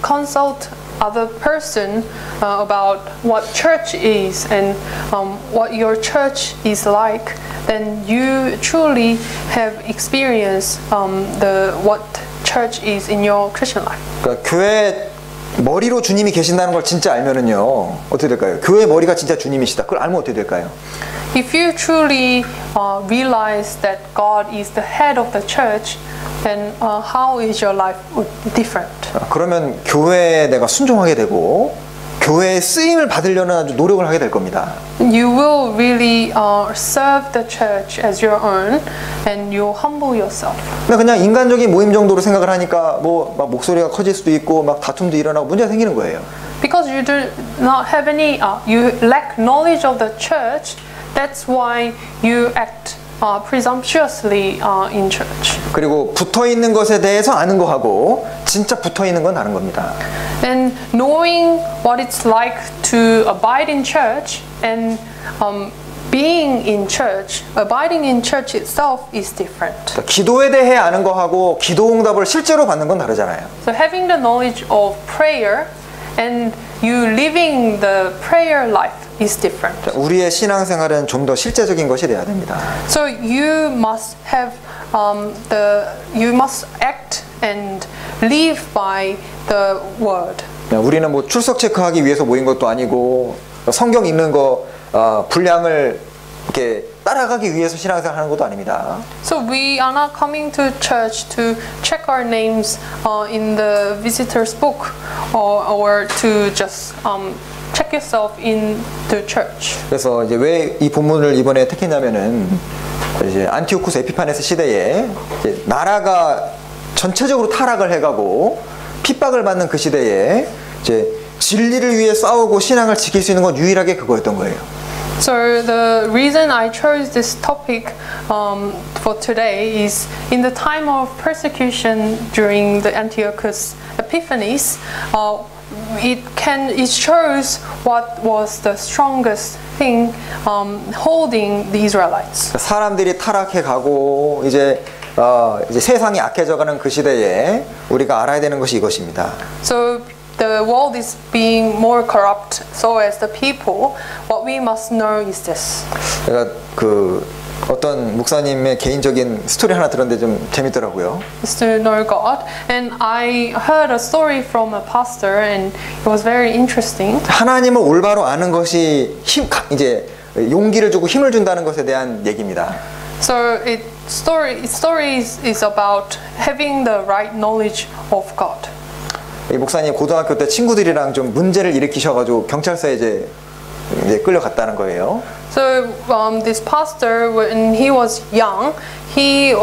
consult other person about what church is and what your church is like, then you truly have experienced what church is in your Christian life. 그러니까 교회 머리로 주님이 계신다는 걸 진짜 알면은요 어떻게 될까요? 교회 머리가 진짜 주님이시다. 그걸 알면 어떻게 될까요? If you truly realize that God is the head of the church, then how is your life different? 그러면 교회에 내가 순종하게 되고 교회의 쓰임을 받으려는 아주 노력을 하게 될 겁니다. You will really serve the church as your own, and you humble yourself. 그냥 인간적인 모임 정도로 생각을 하니까 뭐 막 목소리가 커질 수도 있고 막 다툼도 일어나고 문제가 생기는 거예요. Because you do not have any, you lack knowledge of the church. That's why you act presumptuously in church. 그리고 붙어 있는 것에 대해서 아는 거하고 진짜 붙어 있는 건 다른 겁니다. And knowing what it's like to abide in church and being in church, abiding in church itself is different. 기도에 대해 아는 거하고 기도 응답을 실제로 받는 건 다르잖아요. So having the knowledge of prayer and you living the prayer life is different. 우리의 신앙생활은 좀 더 실제적인 것이 돼야 됩니다. So you must have you must act and live by the word. 우리는 뭐 출석 체크하기 위해서 모인 것도 아니고 성경 읽는 거 분량을 이렇게 따라가기 위해서 신앙생활 하는 것도 아닙니다. So we are not coming to church to check our names in the visitors book or to just check yourself in the church. 그래서 이제 왜 이 본문을 이번에 택했냐면은 이제 안티오쿠스 에피파네스 시대에 이제 나라가 전체적으로 타락을 해가고 핍박을 받는 그 시대에 이제 진리를 위해 싸우고 신앙을 지킬 수 있는 건 유일하게 그거였던 거예요. So the reason I chose this topic for today is in the time of persecution during the Antiochus Epiphanes, it shows what was the strongest thing holding the Israelites. 사람들이 타락해 가고 이제 세상이 악해져가는 그 시대에 우리가 알아야 되는 것이 이것입니다. So the world is being more corrupt, so as the people, what we must know is this. 제가 그 어떤 목사님의 개인적인 스토리 하나 들었는데 좀 재밌더라고요. Is to know God, and I heard a story from a pastor, and it was very interesting. 하나님을 올바로 아는 것이 이제 용기를 주고 힘을 준다는 것에 대한 얘기입니다. So story is about having the right knowledge of God. 이 목사님 고등학교 때 친구들이랑 좀 문제를 일으키셔가지고 경찰서에 이제 끌려갔다는 거예요. So this pastor, when he was young, he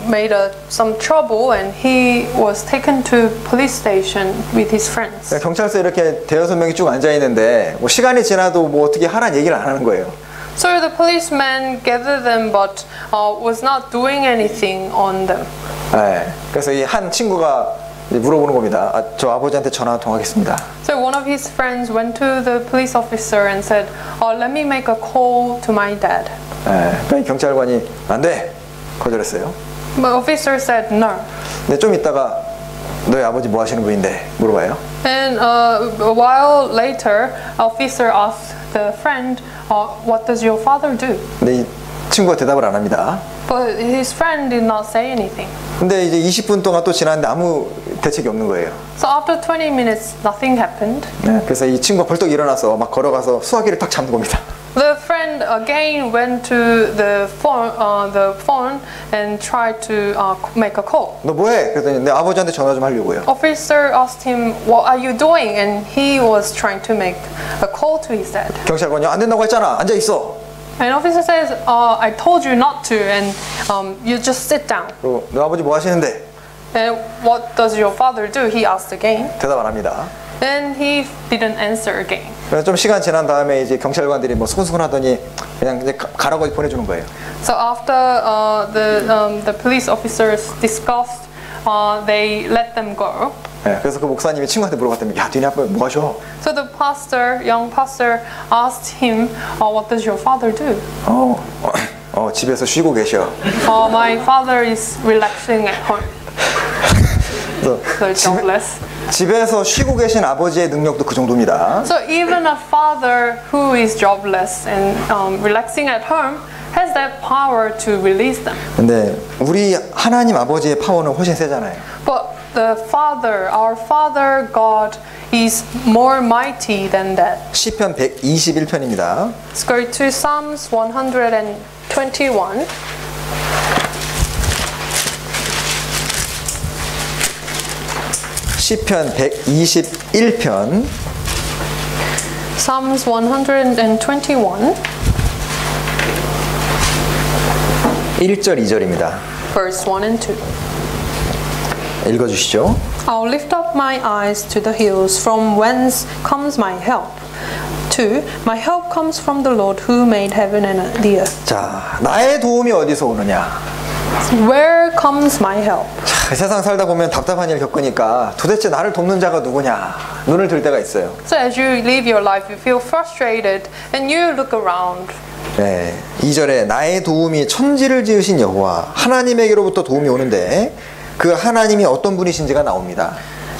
made some trouble and he was taken to police station with his friends. 경찰서에 이렇게 대여섯 명이 쭉 앉아 있는데 뭐 시간이 지나도 뭐 어떻게 하라는 얘기를 안 하는 거예요. So the policeman gathered them, but was not doing anything on them. 네, 그래서 이 한 친구가 물어보는 겁니다. 저 아버지한테 전화 통화하겠습니다. So one of his friends went to the police officer and said, "Let me make a call to my dad." 네, 경찰관이 안 돼, 거절했어요. But officer said no. 근데 좀 있다가 너희 아버지 뭐 하시는 분인데? 물어봐요. And a while later, officer asked the friend, "What does your father do?" 근데 이 친구가 대답을 안 합니다. But his friend did not say anything. 근데 이제 20분 동안 또 지났는데 아무 대책이 없는 거예요. So after 20 minutes, nothing happened. 네, 그래서 이 친구가 벌떡 일어나서 막 걸어가서 수화기를 딱 잡는 겁니다. The friend again went to the phone and tried to make a call. 너 뭐해? 그랬더니 내 아버지한테 전화 좀 하려고요. Officer asked him, "What are you doing?" And he was trying to make a call to his dad. 경찰관이 안 된다고 했잖아. 앉아 있어. And officer says, "I told you not to, and you just sit down." 그리고 너 아버지 뭐 하시는데? And what does your father do? He asked again. 대답 안 합니다. Then he didn't answer again. 그래서 좀 시간 지난 다음에 이제 경찰관들이 뭐 수근수근하더니 그냥 이제 가라고 보내주는 거예요. So after the police officers discussed, they let them go. 네, 그래서 그 목사님이 친구한테 물어봤더니 야, 니네 아빠 뭐 하셔? So the pastor, young pastor, asked him, "What does your father do?" 집에서 쉬고 계셔. My father is relaxing at home. So jobless. 집에서 쉬고 계신 아버지의 능력도 그 정도입니다. So even a father who is jobless and relaxing at home has that power to release them. 근데 우리 하나님 아버지의 파워는 훨씬 세잖아요. But the Father, our Father God, is more mighty than that. 시편 121편입니다. Let's go to Psalms 121. 시편 121편 Psalms 121, 1절 2절입니다. verse 1 and 2. 읽어주시죠. I'll lift up my eyes to the hills, from whence comes my help. 2. My help comes from the Lord who made heaven and the earth. 자, 나의 도움이 어디서 오느냐? Where comes my help? 자, 세상 살다 보면 답답한 일 겪으니까 도대체 나를 돕는 자가 누구냐? 눈을 들 때가 있어요. So as you live your life, you feel frustrated and you look around. 네, 2절에 나의 도움이 천지를 지으신 여호와 하나님에게로부터 도움이 오는데 그 하나님이 어떤 분이신지가 나옵니다.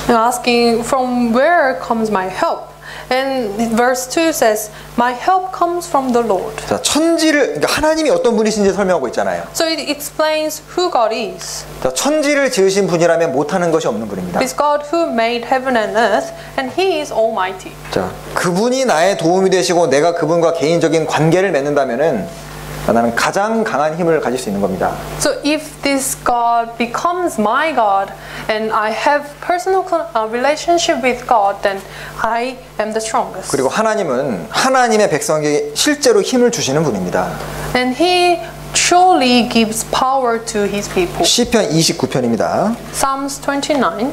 And asking, from where comes my help? And verse 2 says, my help comes from the Lord. 자, 천지를 그러니까 하나님이 어떤 분이신지 설명하고 있잖아요. So it explains who God is. 자, 천지를 지으신 분이라면 못하는 것이 없는 분입니다. It's God who made heaven and earth, and He is almighty. 자, 그분이 나의 도움이 되시고 내가 그분과 개인적인 관계를 맺는다면은 나는 가장 강한 힘을 가질 수 있는 겁니다. So if this God becomes my God and I have personal relationship with God, then I am the strongest. 그리고 하나님은 하나님의 백성에게 실제로 힘을 주시는 분입니다. And He truly gives power to His people. 시편 29편입니다. Psalms 29.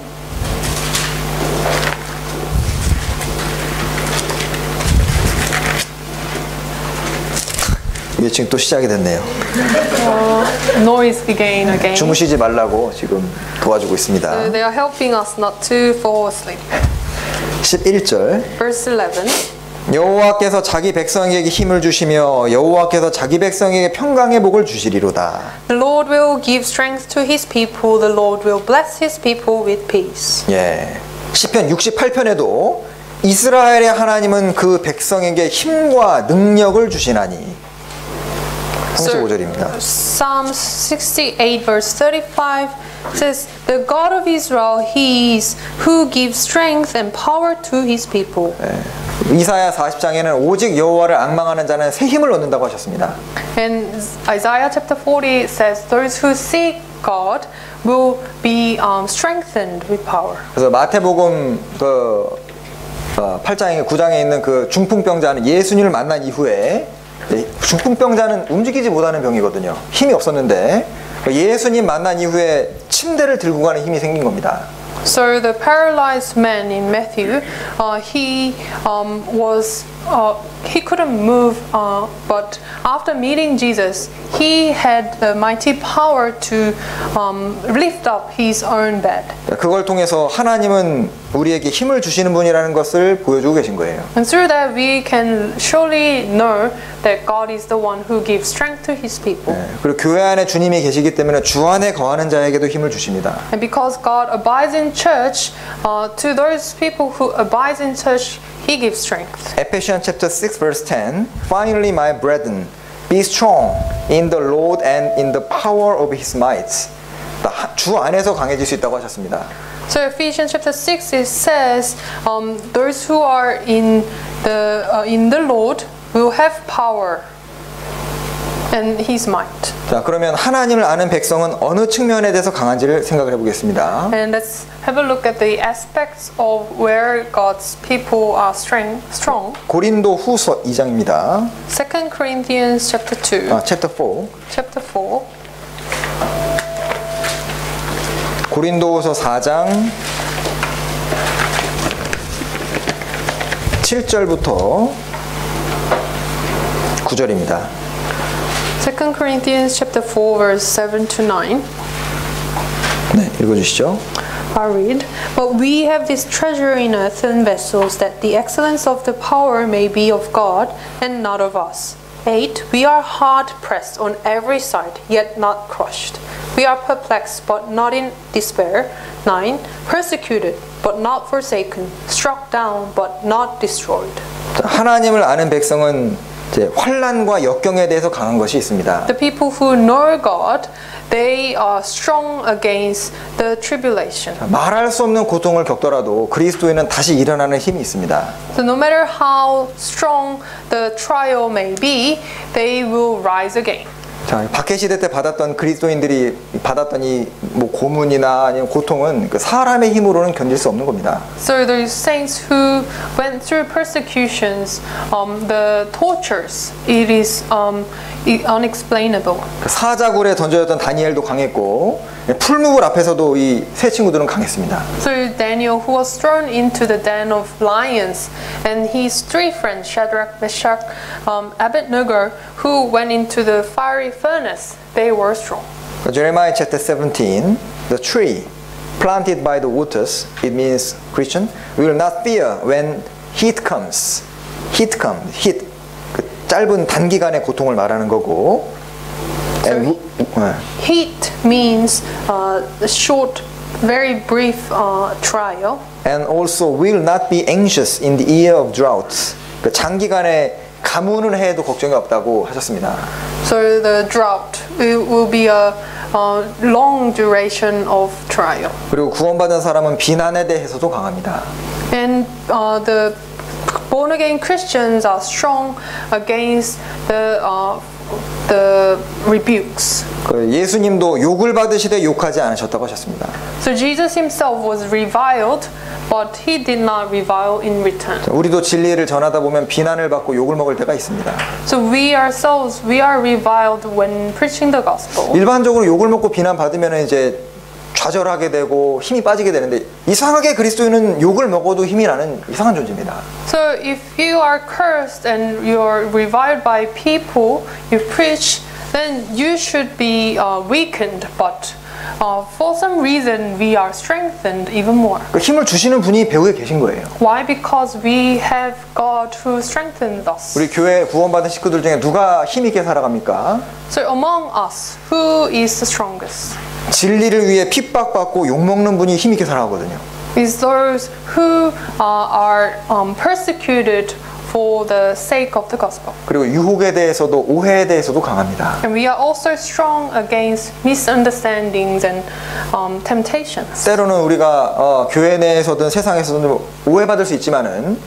이게 지금 또 시작이 됐네요. Noise began again. 주무시지 말라고 지금 도와주고 있습니다. So they are helping us not to fall asleep. 11절 Verse 11. 여호와께서 자기 백성에게 힘을 주시며 여호와께서 자기 백성에게 평강의 복을 주시리로다. The Lord will give strength to His people. The Lord will bless His people with peace. 예. 시편 68편에도 이스라엘의 하나님은 그 백성에게 힘과 능력을 주시나니. 35절입니다. Psalms 68 verse 35 says, The God of Israel, He is who gives strength and power to His people. 이사야 40장에는 오직 여호와를 앙망하는 자는 새 힘을 얻는다고 하셨습니다. And Isaiah chapter 40 says, Those who seek God will be strengthened with power. 그래서 마태복음 8장에 9장에 있는 그 중풍병자는 예수님을 만난 이후에 중풍병자는 움직이지 못하는 병이거든요. 힘이 없었는데 예수님 만난 이후에 침대를 들고 가는 힘이 생긴 겁니다. So the paralyzed man in Matthew, he was he couldn't move, but after meeting Jesus, he had the mighty power to lift up his own bed. 그걸 통해서 하나님은 우리에게 힘을 주시는 분이라는 것을 보여주고 계신 거예요. And through that we can surely know that God is the one who gives strength to his people. 그리고 교회 안에 주님이 계시기 때문에 주 안에 거하는 자에게도 힘을 주십니다. And because God abides in church, to those people who abide in church, he gives strength. Ephesians chapter 6 verse 10. Finally, my brethren, be strong in the Lord and in the power of his might. 주 안에서 강해질 수 있다고 하셨습니다. So Ephesians chapter 6 it says, those who are in the Lord will have power and his might. 자, 그러면 하나님을 아는 백성은 어느 측면에 대해서 강한지를 생각을 해보겠습니다. And let's have a look at the aspects of where God's people are strong. 고린도 후서 2장입니다. 2 Corinthians chapter 2. chapter 4. Chapter 4. 고린도후서 4장 7절부터 9절입니다. 2 Corinthians chapter 4 verse 7 to 9. 네, 읽어주시죠. I read, but we have this treasure in earthen vessels, that the excellence of the power may be of God and not of us. 8. We are hard pressed on every side, yet not crushed. We are perplexed, but not in despair. 9. Persecuted, but not forsaken. Struck down, but not destroyed. 하나님을 아는 백성은 이제 환난과 역경에 대해서 강한 것이 있습니다. The people who know God, they are strong against the tribulation. 말할 수 없는 고통을 겪더라도 그리스도인은 다시 일어나는 힘이 있습니다. So no matter how strong the trial may be, they will rise again. 자, 박해 시대 때 받았던 그리스도인들이 받았던 이 뭐 고문이나 아니면 고통은 그 사람의 힘으로는 견딜 수 없는 겁니다. So the saints who went through persecutions, the tortures, it is unexplainable. 그 사자굴에 던져졌던 다니엘도 강했고 풀무불 앞에서도 이 세 친구들은 강했습니다. So Daniel, who was thrown into the den of lions, and his three friends, Shadrach, Meshach, Abednego, who went into the fiery furnace, they were strong. Jeremiah chapter 17, the tree planted by the waters, it means Christian, will not fear when heat comes. heat. 그 짧은 단기간의 고통을 말하는 거고. Heat means a short, very brief trial. And also will not be anxious in the year of droughts. 그 장기간의 가뭄은 해도 걱정이 없다고 하셨습니다. So the drought will be a long duration of trial. 그리고 구원받은 사람은 비난에 대해서도 강합니다. And the born again Christians are strong against the rebukes. 그 예수님도 욕을 받으시되 욕하지 않으셨다고 하셨습니다. So Jesus himself was reviled, but he did not revile in return. 우리도 진리를 전하다 보면 비난을 받고 욕을 먹을 때가 있습니다. So we ourselves, we are reviled when preaching the gospel. 일반적으로 욕을 먹고 비난 받으면 이제 좌절하게 되고 힘이 빠지게 되는데 이상하게 그리스도인은 욕을 먹어도 힘이 나는 이상한 존재입니다. So if you are cursed and you are reviled by people you preach, then you should be weakened, but for some reason we are strengthened even more. 그 힘을 주시는 분이 배후에 계신 거예요. Why? Because we have God who strengthens us. 우리 교회 구원받은 식구들 중에 누가 힘 있게 살아갑니까? So among us, who is the strongest? 진리를 위해 핍박받고 욕먹는 분이 힘 있게 살아가거든요. Is those who are persecuted for the sake of the gospel. 그리고 유혹에 대해서도 오해에 대해서도 강합니다. And we are also strong against misunderstandings and temptations. 때로는 우리가 교회 내에서든 세상에서든 오해받을 수 있지만은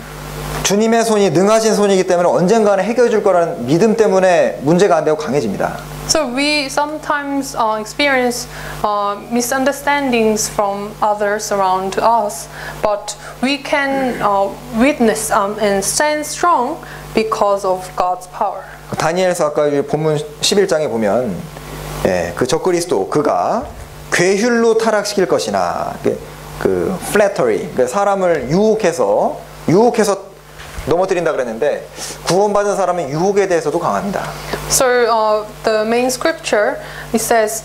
주님의 손이 능하신 손이기 때문에 언젠가는 해결해 줄 거라는 믿음 때문에 문제가 안 되고 강해집니다. So we sometimes experience misunderstandings from others around us, but we can witness and stand strong because of God's power. 다니엘서 아까 본문 11장에 보면 그 적그리스도 그가 괴휼로 타락시킬 것이나 그 flattery 사람을 유혹해서 넘어뜨린다 그랬는데 구원받은 사람은 유혹에 대해서도 강합니다. So the main scripture it says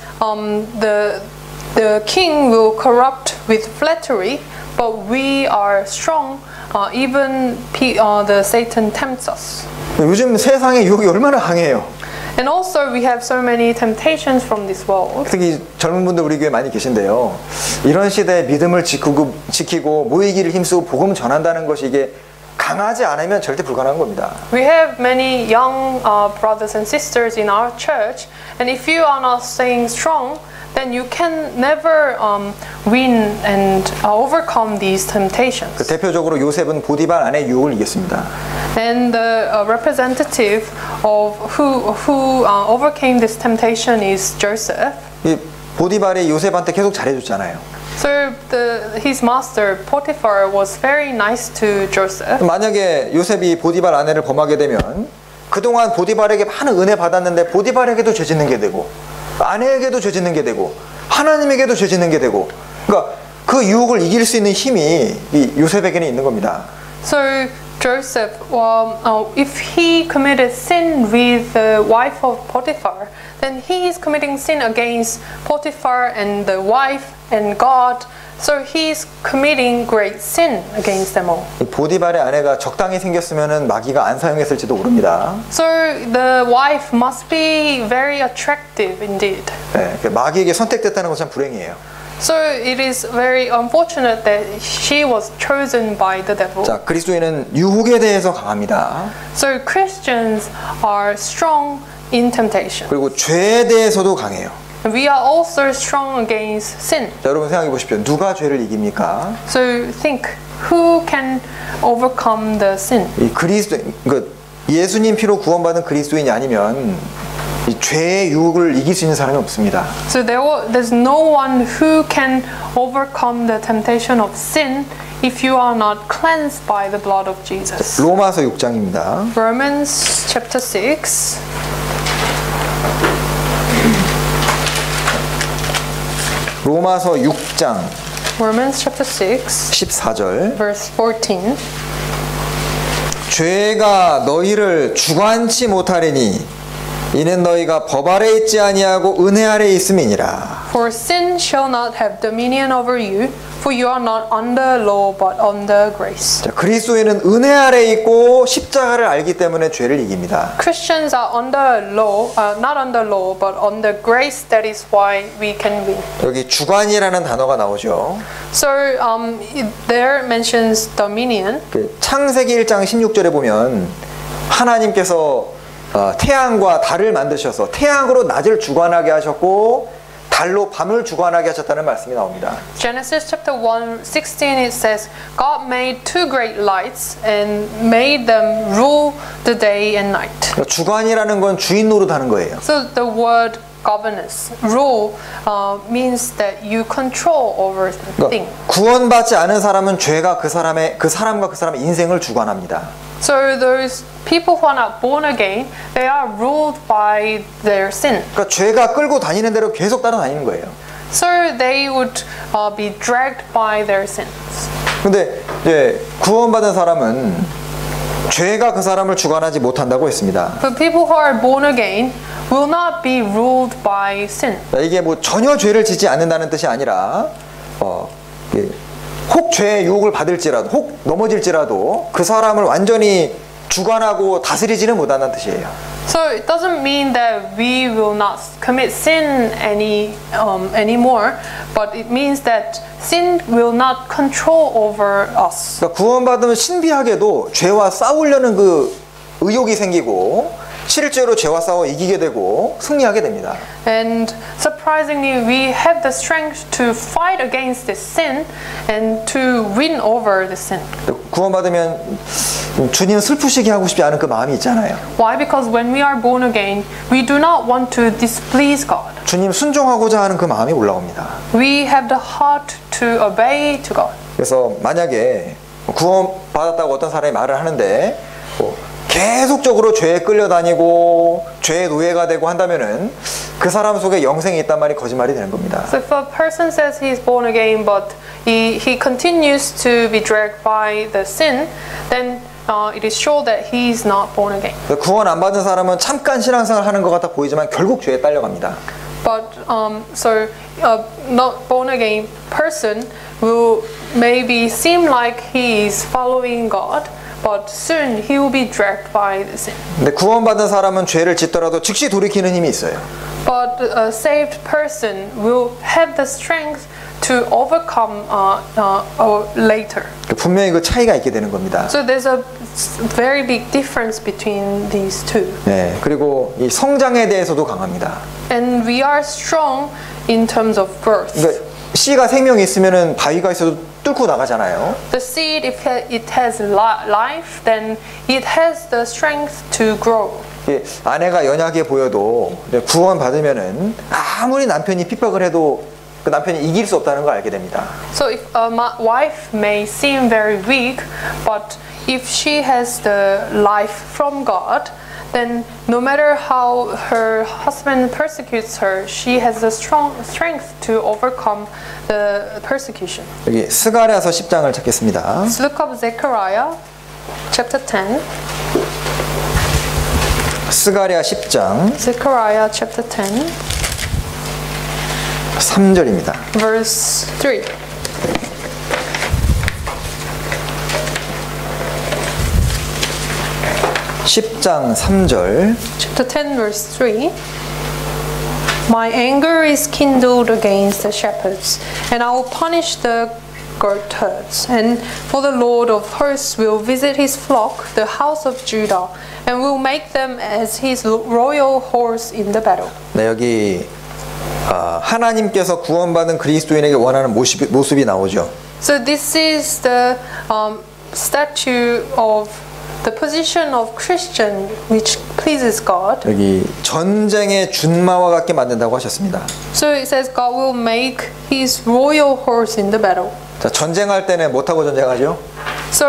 the king will corrupt with flattery, but we are strong. Even the Satan tempts us. 요즘 세상의 유혹이 얼마나 강해요. And also we have so many temptations from this world. 특히 젊은 분들 우리 교회 많이 계신데요. 이런 시대에 믿음을 지키고 모이기를 힘쓰고 복음 전한다는 것이 이게 강하지 않으면 절대 불가능한 겁니다. We have many young brothers and sisters in our church, and if you are not staying strong, then you can never win and overcome these temptations. 대표적으로 요셉은 보디발 아내의 유혹을 이겼습니다. And the representative of who overcame this temptation is Joseph. 이 보디발이 요셉한테 계속 잘해줬잖아요. So his master Potiphar was very nice to Joseph. 만약에 요셉이 보디발 아내를 범하게 되면 그동안 보디발에게 많은 은혜 받았는데 보디발에게도 죄 짓는 게 되고 아내에게도 죄 짓는 게 되고 하나님에게도 죄 짓는 게 되고 그러니까 그 유혹을 이길 수 있는 힘이 이 요셉에게는 있는 겁니다. So Joseph, if he committed sin with the wife of Potiphar, then he is committing sin against Potiphar and the wife and God. So he is committing great sin against them all. 보디발의 아내가 적당히 생겼으면은 마귀가 안 사용했을지도 모릅니다. So the wife must be very attractive indeed. 네, 마귀에게 선택됐다는 건 참 불행이에요. So it is very unfortunate that she was chosen by the devil. 자, 그리스도인은 유혹에 대해서 강합니다. So Christians are strong in temptation. 그리고 죄에 대해서도 강해요. We are also strong against sin. 자, 여러분 생각해 보십시오. 누가 죄를 이깁니까? So think, who can overcome the sin? 이 그리스도인, 그 예수님 피로 구원받은 그리스도인이 아니면 이 죄의 유혹을 이길 수 있는 사람이 없습니다. So there's no one who can overcome the temptation of sin if you are not cleansed by the blood of Jesus. 로마서 6장입니다. Romans chapter 6. 로마서 6장 Romans chapter 6, 14절 verse 14. 죄가 너희를 주관치 못하리니 이는 너희가 법 아래 있지 아니하고 은혜 아래 있음이니라. For sin shall not have dominion over you, for you are not under law but under grace. 자, 그리스도인은 은혜 아래 있고 십자가를 알기 때문에 죄를 이깁니다. Christians are under law, not under law but under grace. That is why we can win. 여기 주관이라는 단어가 나오죠. So there mentions dominion. 그 창세기 1장 16절에 보면 하나님께서 태양과 달을 만드셔서 태양으로 낮을 주관하게 하셨고 달로 밤을 주관하게 하셨다는 말씀이 나옵니다. Genesis chapter 1:16 it says God made two great lights and made them rule the day and night. 그러니까 주관이라는 건 주인 노릇하는 거예요. So the word governance, rule means that you control over the thing. 그러니까 구원받지 않은 사람은 죄가 그 사람과 그 사람의 인생을 주관합니다. So those people who are not born again, they are ruled by their sin. 그러니까 죄가 끌고 다니는 대로 계속 따라다니는 거예요. So they would be dragged by their sins. 근데 이제 구원받은 사람은 죄가 그 사람을 주관하지 못한다고 했습니다. But people who are born again will not be ruled by sin. 이게 뭐 전혀 죄를 짓지 않는다는 뜻이 아니라 혹 죄의 유혹을 받을지라도 혹 넘어질지라도 그 사람을 완전히 주관하고 다스리지는 못한다는 뜻이에요. So it doesn't mean that we will not commit sin anymore, but it means that sin will not control over us. 그러니까 구원받으면 신비하게도 죄와 싸우려는 그 의욕이 생기고 실제로 죄와 싸워 이기게 되고 승리하게 됩니다. And surprisingly, we have the strength to fight against this sin and to win over the sin. 구원받으면 주님 슬프시게 하고 싶지 않은 그 마음이 있잖아요. Why? Because when we are born again, we do not want to displease God. 주님 순종하고자 하는 그 마음이 올라옵니다. We have the heart to obey to God. 그래서 만약에 구원받았다고 어떤 사람이 말을 하는데 계속적으로 죄에 끌려다니고 죄의 노예가 되고 한다면은 그 사람 속에 영생이 있단 말이 거짓말이 되는 겁니다. So if a person says he is born again but he continues to be dragged by the sin, then it is sure that he is not born again. 구원 안 받은 사람은 잠깐 신앙생활 하는 것 같아 보이지만 결국 죄에 딸려갑니다. But so a not born again person will maybe seem like he is following God, but soon he will be dragged by the sin. 근데 구원받은 사람은 죄를 짓더라도 즉시 돌이키는 힘이 있어요. But a saved person will have the strength to overcome later. 분명히 그 차이가 있게 되는 겁니다. So there's a very big difference between these two. 네, 그리고 이 성장에 대해서도 강합니다. And we are strong in terms of growth. 그러니까 씨가 생명이 있으면은 바위가 있어도 뚫고 나가잖아요. The seed, if it has life, then it has the strength to grow. 아내가 연약해 보여도 구원 받으면은 아무리 남편이 핍박을 해도 그 남편이 이길 수 없다는 걸 알게 됩니다. So if a wife may seem very weak, but if she has the life from God, then no matter how her husband persecutes her, she has the strong strength to overcome the persecution. 여기 스가랴서 10장을 찾겠습니다. Let's look up Zechariah chapter 10. 스가랴 10장 Zechariah chapter 10, 3절입니다. verse 3. (10장 3절) Chapter 10, verse 3. My anger is kindled against the shepherds, and I will punish the goatherds. And for the Lord of hosts will visit his flock, the house of Judah, and will make them as his royal horse in the battle. 네, 여기 하나님께서 구원받은 그리스도인에게 원하는 모습이 나오죠. So this is the statue of the position of Christian which pleases God. 여기 전쟁의 준마와 같게 만든다고 하셨습니다. So it says God will make his royal horse in the battle. 자, 전쟁할 때는 뭐 타고 전쟁하죠? So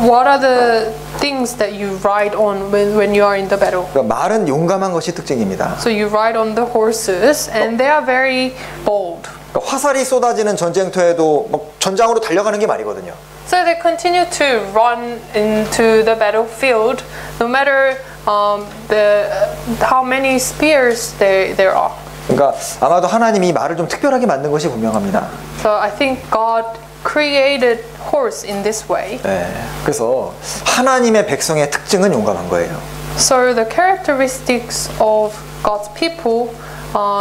what are the things that you ride on when you are in the battle? 그러니까 말은 용감한 것이 특징입니다. So you ride on the horses and they are very bold. 그러니까 화살이 쏟아지는 전쟁터에도 막 전장으로 달려가는 게 말이거든요. So they continue to run into the battlefield no matter how many spears there are. 그러니까 아마도 하나님이 말을 좀 특별하게 만든 것이 분명합니다. So I think God created horse in this way. 네, 그래서 하나님의 백성의 특징은 용감한 거예요. So the characteristics of God's people,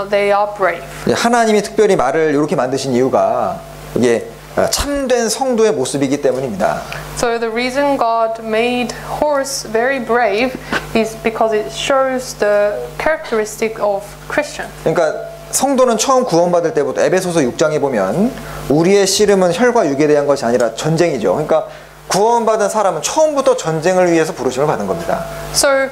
they are brave. 하나님이 특별히 말을 이렇게 만드신 이유가 이게 참된 성도의 모습이기 때문입니다. So the reason God made horse very brave is because it shows the characteristic of Christian. 그러니까 성도는 처음 구원받을 때부터 에베소서 6장에 보면 우리의 씨름은 혈과 육에 대한 것이 아니라 전쟁이죠. 그러니까 구원받은 사람은 처음부터 전쟁을 위해서 부르심을 받은 겁니다. So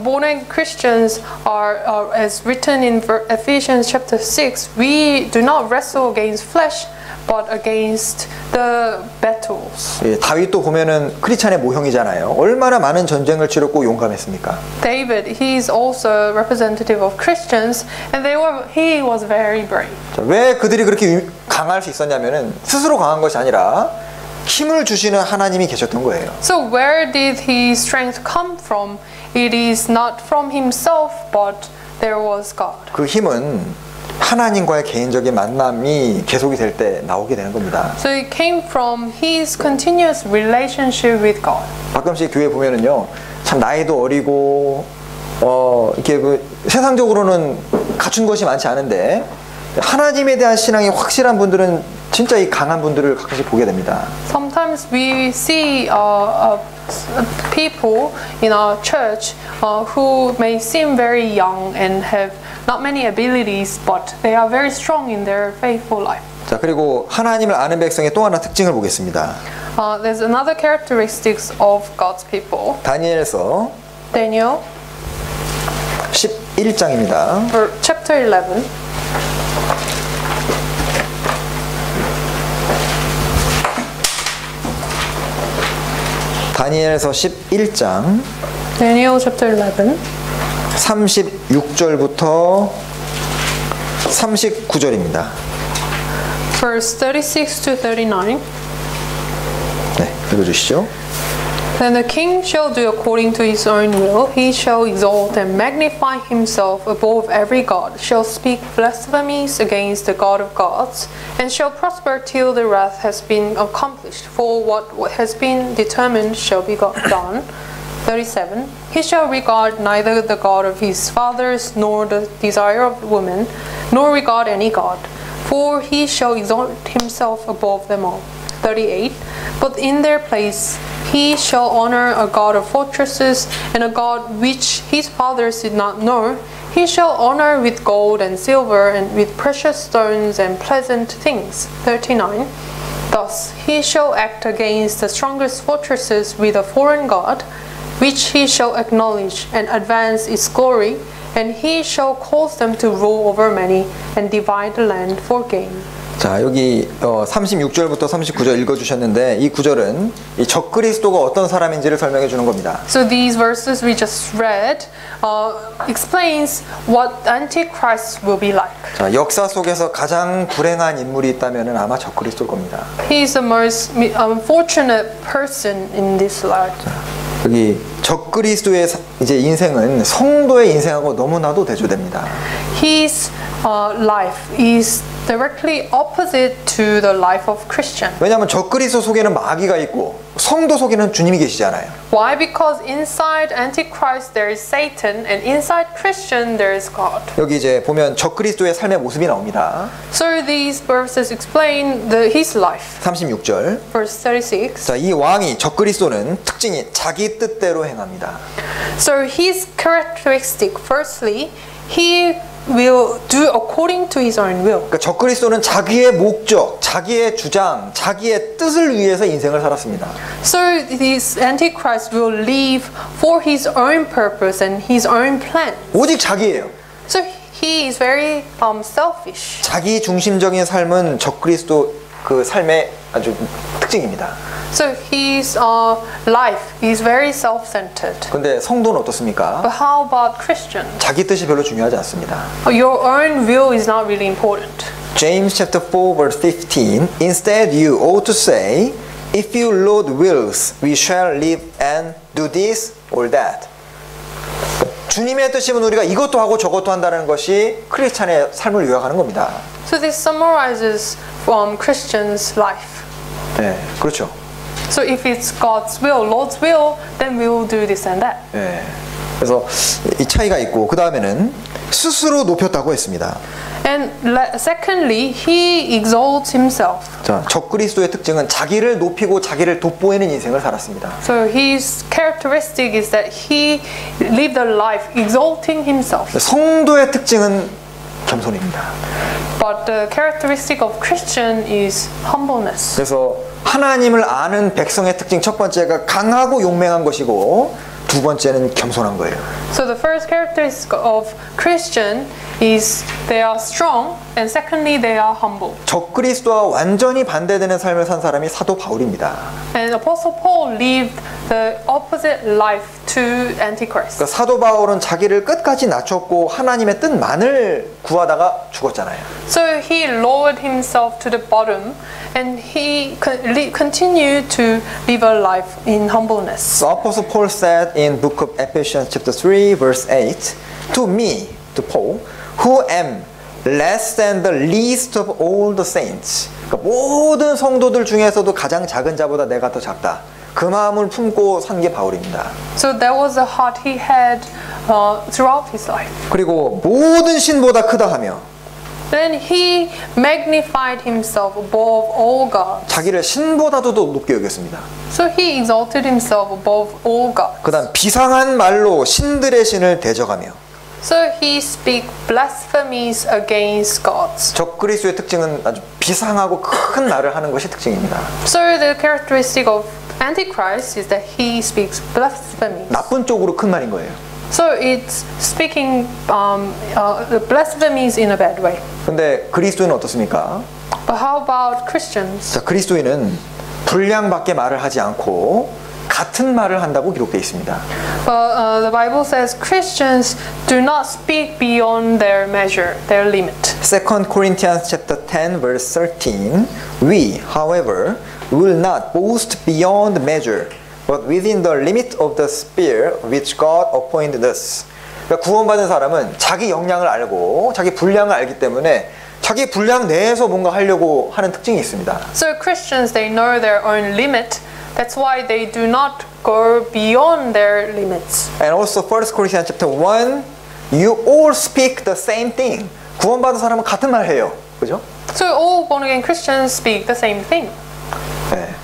born again Christians are as written in Ephesians chapter 6, we do not wrestle against flesh but against the battles. 예, 다윗도 보면은 크리스찬의 모형이잖아요. 얼마나 많은 전쟁을 치렀고 용감했습니까? David, he is also representative of Christians, and he was very brave. 자, 왜 그들이 그렇게 강할 수 있었냐면은 스스로 강한 것이 아니라 힘을 주시는 하나님이 계셨던 거예요. So where did his strength come from? It is not from himself, but there was God. 그 힘은 하나님과의 개인적인 만남이 계속이 될 때 나오게 되는 겁니다. So it came from his continuous relationship with God. 가끔씩 교회 보면은요, 참 나이도 어리고 이렇게 그 세상적으로는 갖춘 것이 많지 않은데 하나님에 대한 신앙이 확실한 분들은 진짜 이 강한 분들을 가끔씩 보게 됩니다. Sometimes we see people in our church who may seem very young and have not many abilities, but they are very strong in their faithful life. 자, 그리고 하나님을 아는 백성의 또 하나 특징을 보겠습니다. There's another characteristics of God's people. 다니엘서 Daniel, 11장입니다. chapter 11. 다니엘서 11장 Daniel chapter 11. 36절부터 39절입니다. Verse 36 to 39. 네, 읽어주시죠. Then the king shall do according to his own will. He shall exalt and magnify himself above every god, shall speak blasphemies against the God of gods, and shall prosper till the wrath has been accomplished. For what has been determined shall be done. 37. He shall regard neither the God of his fathers, nor the desire of woman, nor regard any god, for he shall exalt himself above them all. 38. But in their place he shall honor a god of fortresses, and a god which his fathers did not know. He shall honor with gold and silver, and with precious stones and pleasant things. 39. Thus he shall act against the strongest fortresses with a foreign god, which he shall acknowledge and advance its glory, and he shall cause them to rule over many and divide the land for gain. 자, 여기 36절부터 39절 읽어주셨는데 이 구절은 이 적그리스도가 어떤 사람인지를 설명해 주는 겁니다. So these verses we just read explains what Antichrist will be like. 자, 역사 속에서 가장 불행한 인물이 있다면 아마 적그리스도일 겁니다. He is the most unfortunate person in this life. 여기 적그리스도의 이제 인생은 성도의 인생하고 너무나도 대조됩니다. His life is directly opposite to the life of Christian. 왜냐하면 적그리스도 속에는 마귀가 있고 성도 속에는 주님이 계시잖아요. Why? Because inside Antichrist there is Satan, and inside Christian there is God. 여기 이제 보면 적그리스도의 삶의 모습이 나옵니다. So these verses explain his life. 36절. Verse 36. 자, 이 왕이 적그리스도는 특징이 자기 뜻대로 행합니다. So his characteristic, firstly, he will do according to his own will. 그러니까 적그리스도는 자기의 목적, 자기의 주장, 자기의 뜻을 위해서 인생을 살았습니다. So this Antichrist will live for his own purpose and his own plan. 오직 자기예요. So he is very selfish. 자기 중심적인 삶은 적그리스도 그 삶의 아주 특징입니다. So his life is very self-centered. 근데 성도는 어떻습니까? But how about Christian? 자기 뜻이 별로 중요하지 않습니다. Your own will is not really important. James chapter 4 verse 15. Instead you ought to say, if you Lord wills, we shall live and do this or that. 주님의 뜻이면 우리가 이것도 하고 저것도 한다는 것이 크리스찬의 삶을 요약하는 겁니다. So this summarizes Christian's life. 네, 그렇죠. So if it's God's will, Lord's will, then we will do this and that. 네, 그래서 이 차이가 있고 그 다음에는 스스로 높였다고 했습니다. And secondly, he exalts himself. 자, 적그리스도의 특징은 자기를 높이고 자기를 돋보이는 인생을 살았습니다. So his characteristic is that he lived a life exalting himself. 성도의 특징은 겸손입니다. But the characteristic of Christian is humbleness. 그래서 하나님을 아는 백성의 특징 첫 번째가 강하고 용맹한 것이고 두 번째는 겸손한 거예요. So the first characteristic of Christian is they are strong, and secondly they are humble. 적그리스도와 완전히 반대되는 삶을 산 사람이 사도 바울입니다. And Apostle Paul lived the opposite life to Antichrist. 그러니까 사도 바울은 자기를 끝까지 낮췄고 하나님의 뜻만을 구하다가 죽었잖아요. So he lowered himself to the bottom, and he continued to live a life in humbleness. So Apostle Paul said in book of Ephesians chapter 3 verse 8, to me, to Paul, who am less than the least of all the saints. 그러니까 모든 성도들 중에서도 가장 작은 자보다 내가 더 작다. 그 마음을 품고 산 게 바울입니다. So that was the heart he had throughout his life. 그리고 모든 신보다 크다 하며 Then he magnified himself above all gods. 자기를 신보다도 더 높게 여겼습니다. So he exalted himself above all gods. 그다음 비상한 말로 신들의 신을 대적하며 So he speak blasphemies against gods. 적그리스도의 특징은 아주 비상하고 큰 말을 하는 것이 특징입니다. So the characteristic of Antichrist is that he speaks blasphemies. 나쁜 쪽으로 큰 말인 거예요. So it's speaking the blasphemies in a bad way. 근데 그리스도인은 어떻습니까? But how about Christians? 자, 그리스도인은 분량밖에 말을 하지 않고 같은 말을 한다고 기록되어 있습니다. But the Bible says Christians do not speak beyond their measure, their limit. 2 Corinthians chapter 10 verse 13. We, however, will not boast beyond measure, but within the limit of the sphere which God appointed us. 그러니까 구원받은 사람은 자기 역량을 알고 자기 분량을 알기 때문에 자기 분량 내에서 뭔가 하려고 하는 특징이 있습니다. So Christians, they know their own limit. That's why they do not go beyond their limits. And also 1 Corinthians chapter 1, you all speak the same thing. 구원받은 사람은 같은 말 해요. 그죠? So all born-again Christians speak the same thing.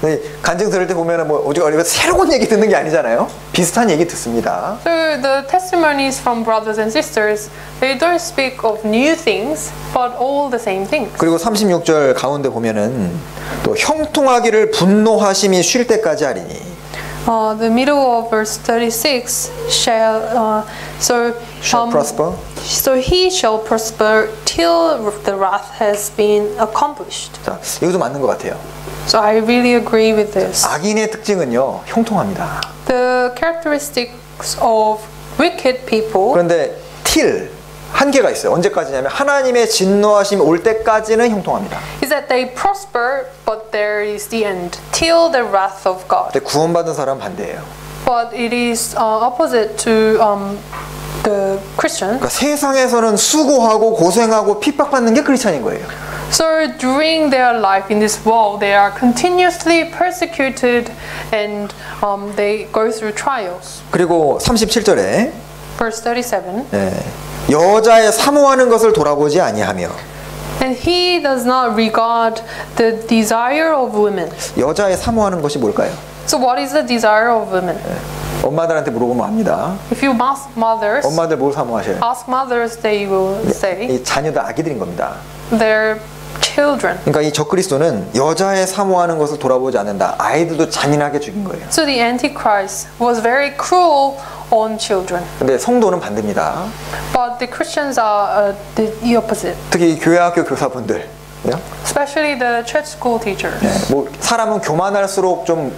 네. 간증 들을 때 보면은 뭐 오직 우리가 새로운 얘기 듣는 게 아니잖아요. 비슷한 얘기 듣습니다. So the testimonies from brothers and sisters, they don't speak of new things, but all the same things. 그리고 36절 가운데 보면은 또 형통하기를 분노하심이 쉴 때까지 하리니. The middle of verse 36 shall prosper. So he shall prosper till the wrath has been accomplished. 자, 이것도 맞는 것 같아요. So I really agree with this. 악인의 특징은요, 형통합니다. The characteristics of wicked people. 그런데 till 한계가 있어요. 언제까지냐면 하나님의 진노하심이 올 때까지는 형통합니다. Is that they prosper, but there is the end, till the wrath of God. 근데 구원받은 사람은 반대예요. But it is opposite to the Christian. 그러니까 세상에서는 수고하고 고생하고 핍박받는 게 크리스찬인 거예요. So during their life in this world, they are continuously persecuted and they go through trials. 그리고 37절에 Verse 37. 여자의 사모하는 것을 돌아보지 아니하며. And he does not regard the desire of women. 여자의 사모하는 것이 뭘까요? So what is the desire of women? 엄마들한테 물어보면 압니다. If you ask mothers, 엄마들 뭘 사모하셔요? ask mothers, they will say 이 자녀들 아기들인 겁니다. their children. 그러니까 이 적그리스도는 여자의 사모하는 것을 돌아보지 않는다. 아이들도 잔인하게 죽인 거예요. So the Antichrist was very cruel on children. 근데 성도는 반대입니다. But the Christians are the opposite. 특히 교회학교 교사분들, Especially the church school teachers. 뭐 사람은 교만할수록 좀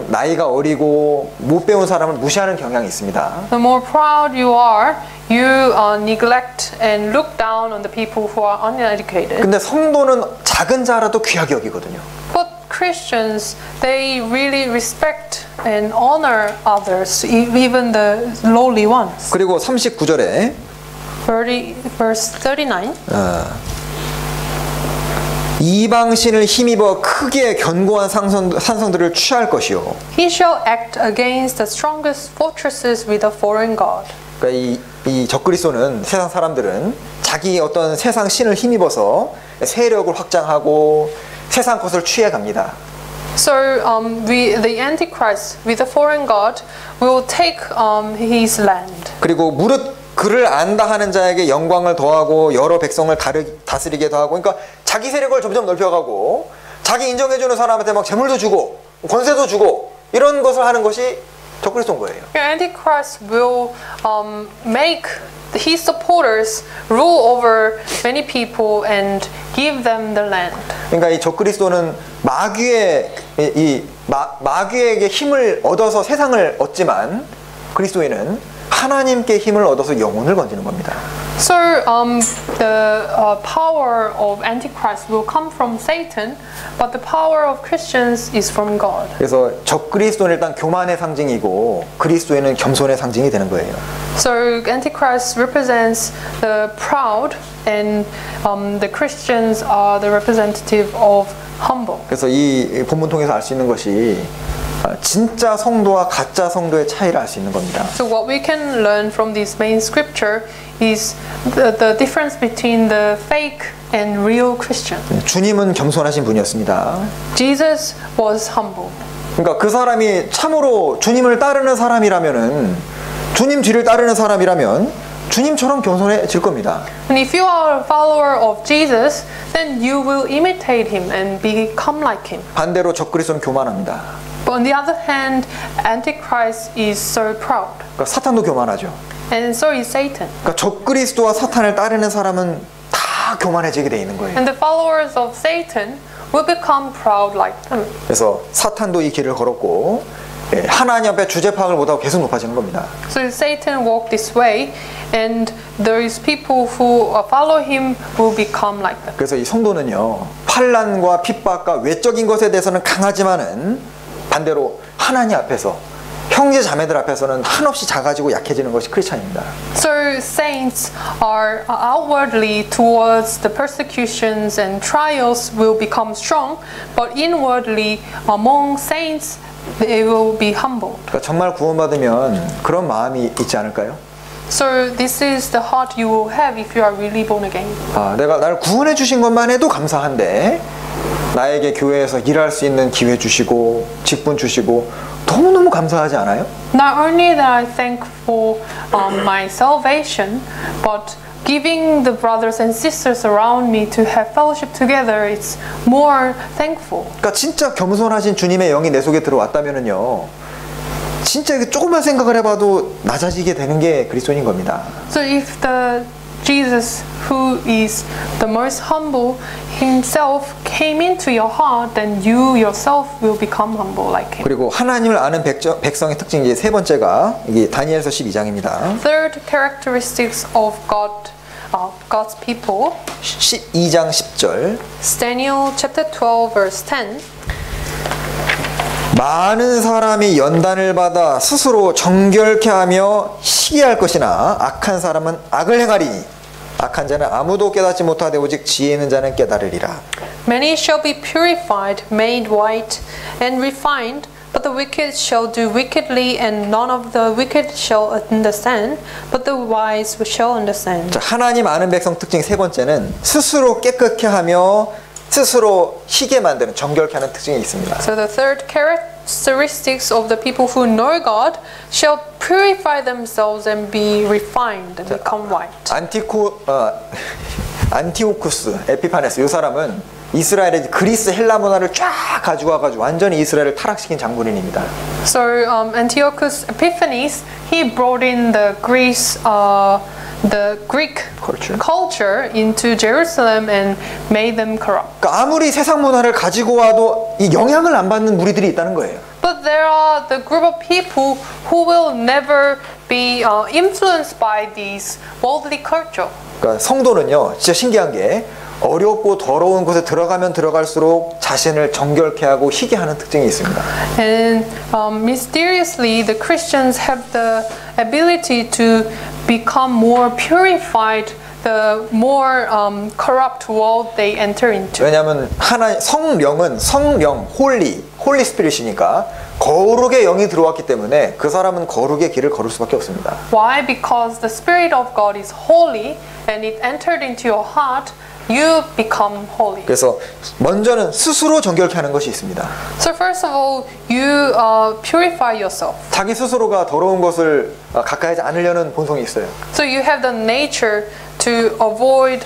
나이가 어리고 못 배운 사람을 무시하는 경향이 있습니다. The more proud you are, you neglect and look down on the people who are uneducated. 근데 성도는 작은 자라도 귀하게 여기거든요. But Christians, they really respect and honor others, even the lowly ones. 그리고 39절에 Verse 39. 이방신을 힘입어 크게 견고한 산성들을 취할 것이요. He shall act against the strongest fortresses with a foreign god. 그러니까 이 적그리스도는 세상 사람들은 자기 어떤 세상 신을 힘입어서 세력을 확장하고 세상 것을 취해 갑니다. So the Antichrist with a foreign god will take his land. 그리고 무릇 그를 안다 하는 자에게 영광을 더하고 여러 백성을 다스리게도 하고, 그러니까 자기 세력을 점점 넓혀가고 자기 인정해주는 사람한테 막 재물도 주고 권세도 주고 이런 것을 하는 것이 적그리스도인 거예요. The Antichrist will make his supporters rule over many people and give them the land. 그러니까 이 적그리스도는 마귀에게 힘을 얻어서 세상을 얻지만 그리스도인은 하나님께 힘을 얻어서 영혼을 건지는 겁니다. So the power of Antichrist will come from Satan, but the power of Christians is from God. 그래서 적그리스도는 일단 교만의 상징이고 그리스도인은 겸손의 상징이 되는 거예요. So Antichrist represents the proud, and the Christians are the representative of humble. 그래서 이 본문 통해서 알 수 있는 것이 진짜 성도와 가짜 성도의 차이를 알 수 있는 겁니다. So what we can learn from this main scripture is the difference between the fake and real Christian. 주님은 겸손하신 분이었습니다. Jesus was humble. 그러니까 그 사람이 참으로 주님을 따르는 사람이라면은 주님 뒤를 따르는 사람이라면 주님처럼 겸손해질 겁니다. And if you are a follower of Jesus, then you will imitate him and become like him. 반대로 적그리스도는 교만합니다. But on the other hand, Antichrist is so proud. 그러니까 사탄도 교만하죠. And so is Satan. 그러니까 적그리스도와 사탄을 따르는 사람은 다 교만해지게 돼 있는 거예요. And the followers of Satan will become proud like them. 그래서 사탄도 이 길을 걸었고 하나님 앞에 주제 파악을 못하고 계속 높아지는 겁니다. So Satan walked this way, and those people who follow him will become like them. 그래서 이 성도는요, 환난과 핍박과 외적인 것에 대해서는 강하지만은 반대로 하나님 앞에서 형제 자매들 앞에서는 한없이 작아지고 약해지는 것이 크리스찬입니다. So saints are outwardly towards the persecutions and trials will become strong, but inwardly among saints they will be humbled. 그러니까 정말 구원받으면 그런 마음이 있지 않을까요? So this is the heart you will have if you are really born again. 내가 나를 구원해 주신 것만 해도 감사한데 나에게 교회에서 일할 수 있는 기회 주시고 직분 주시고 너무너무 감사하지 않아요? Not only that I thank for my salvation, but giving the brothers and sisters around me to have fellowship together, it's more thankful. 그러니까 진짜 겸손하신 주님의 영이 내 속에 들어왔다면은요, 진짜 이게 조금만 생각을 해봐도 낮아지게 되는 게 그리스도인 겁니다. So if the Jesus, who is the most humble himself, came into your heart, then you yourself will become humble like him. 그리고 하나님을 아는 백성의 특징 이제 세 번째가 이게 다니엘서 12장입니다. Third characteristics of God's people. 12장 10절. Daniel chapter 12 verse 10. 많은 사람이 연단을 받아 스스로 정결케 하며 시기할 것이나 악한 사람은 악을 행하리니 악한 자는 아무도 깨닫지 못하되 오직 지혜 있는 자는 깨달으리라. Many shall be purified, made white, and refined, but the wicked shall do wickedly, and none of the wicked shall understand, but the wise shall understand. 자, 하나님 아는 백성 특징 세 번째는 스스로 깨끗게 하며 스스로 희게 만드는 정결케 하는 특징이 있습니다. So the third characteristics of the people who know God shall purify themselves and be refined and become white. 안티오쿠스 에피파네스 이 사람은 이스라엘의 그리스 헬라 문화를 쫙 가지고 와가지고 완전히 이스라엘을 타락시킨 장군인입니다. So Antiochus Epiphanes, he brought in the Greek culture into Jerusalem and made them corrupt. 그러니까 아무리 세상 문화를 가지고 와도 이 영향을 안 받는 무리들이 있다는 거예요. But there are the group of people who will never be influenced by these worldly culture. 그러니까 성도는요, 진짜 신기한 게 어렵고 더러운 곳에 들어가면 들어갈수록 자신을 정결케 하고 희게 하는 특징이 있습니다. And mysteriously, the Christians have the ability to become more purified the more corrupt world they enter into. 왜냐하면 성령은 홀리 스피릿이니까 거룩의 영이 들어왔기 때문에 그 사람은 거룩의 길을 걸을 수밖에 없습니다. Why? Because the Spirit of God is holy and it entered into your heart. You become holy. 그래서 먼저는 스스로 정결케 하는 것이 있습니다. So first of all, you purify yourself. 자기 스스로가 더러운 것을 가까이 하지 않으려는 본성이 있어요. So you have the nature to avoid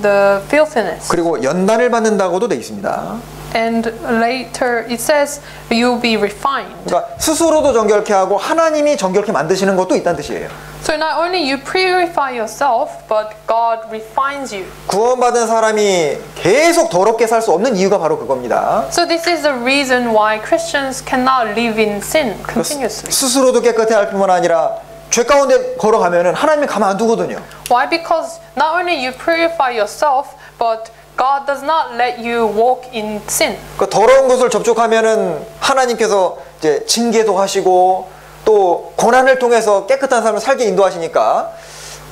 the filthiness. 그리고 연단을 받는다고도 돼 있습니다. And later it says you'll be refined. 그러니까 스스로도 정결케 하고 하나님이 정결케 만드시는 것도 있다는 뜻이에요. So not only you purify yourself, but God refines you. 구원받은 사람이 계속 더럽게 살 수 없는 이유가 바로 그겁니다. So this is the reason why Christians cannot live in sin continuously. 스스로도 깨끗해 할 뿐만 아니라 죄 가운데 걸어가면은 하나님이 가만 안 두거든요. Why? Because not only you purify yourself, but God does not let you walk in sin. 그 더러운 것을 접촉하면은 하나님께서 이제 징계도 하시고 또 고난을 통해서 깨끗한 삶을 살게 인도하시니까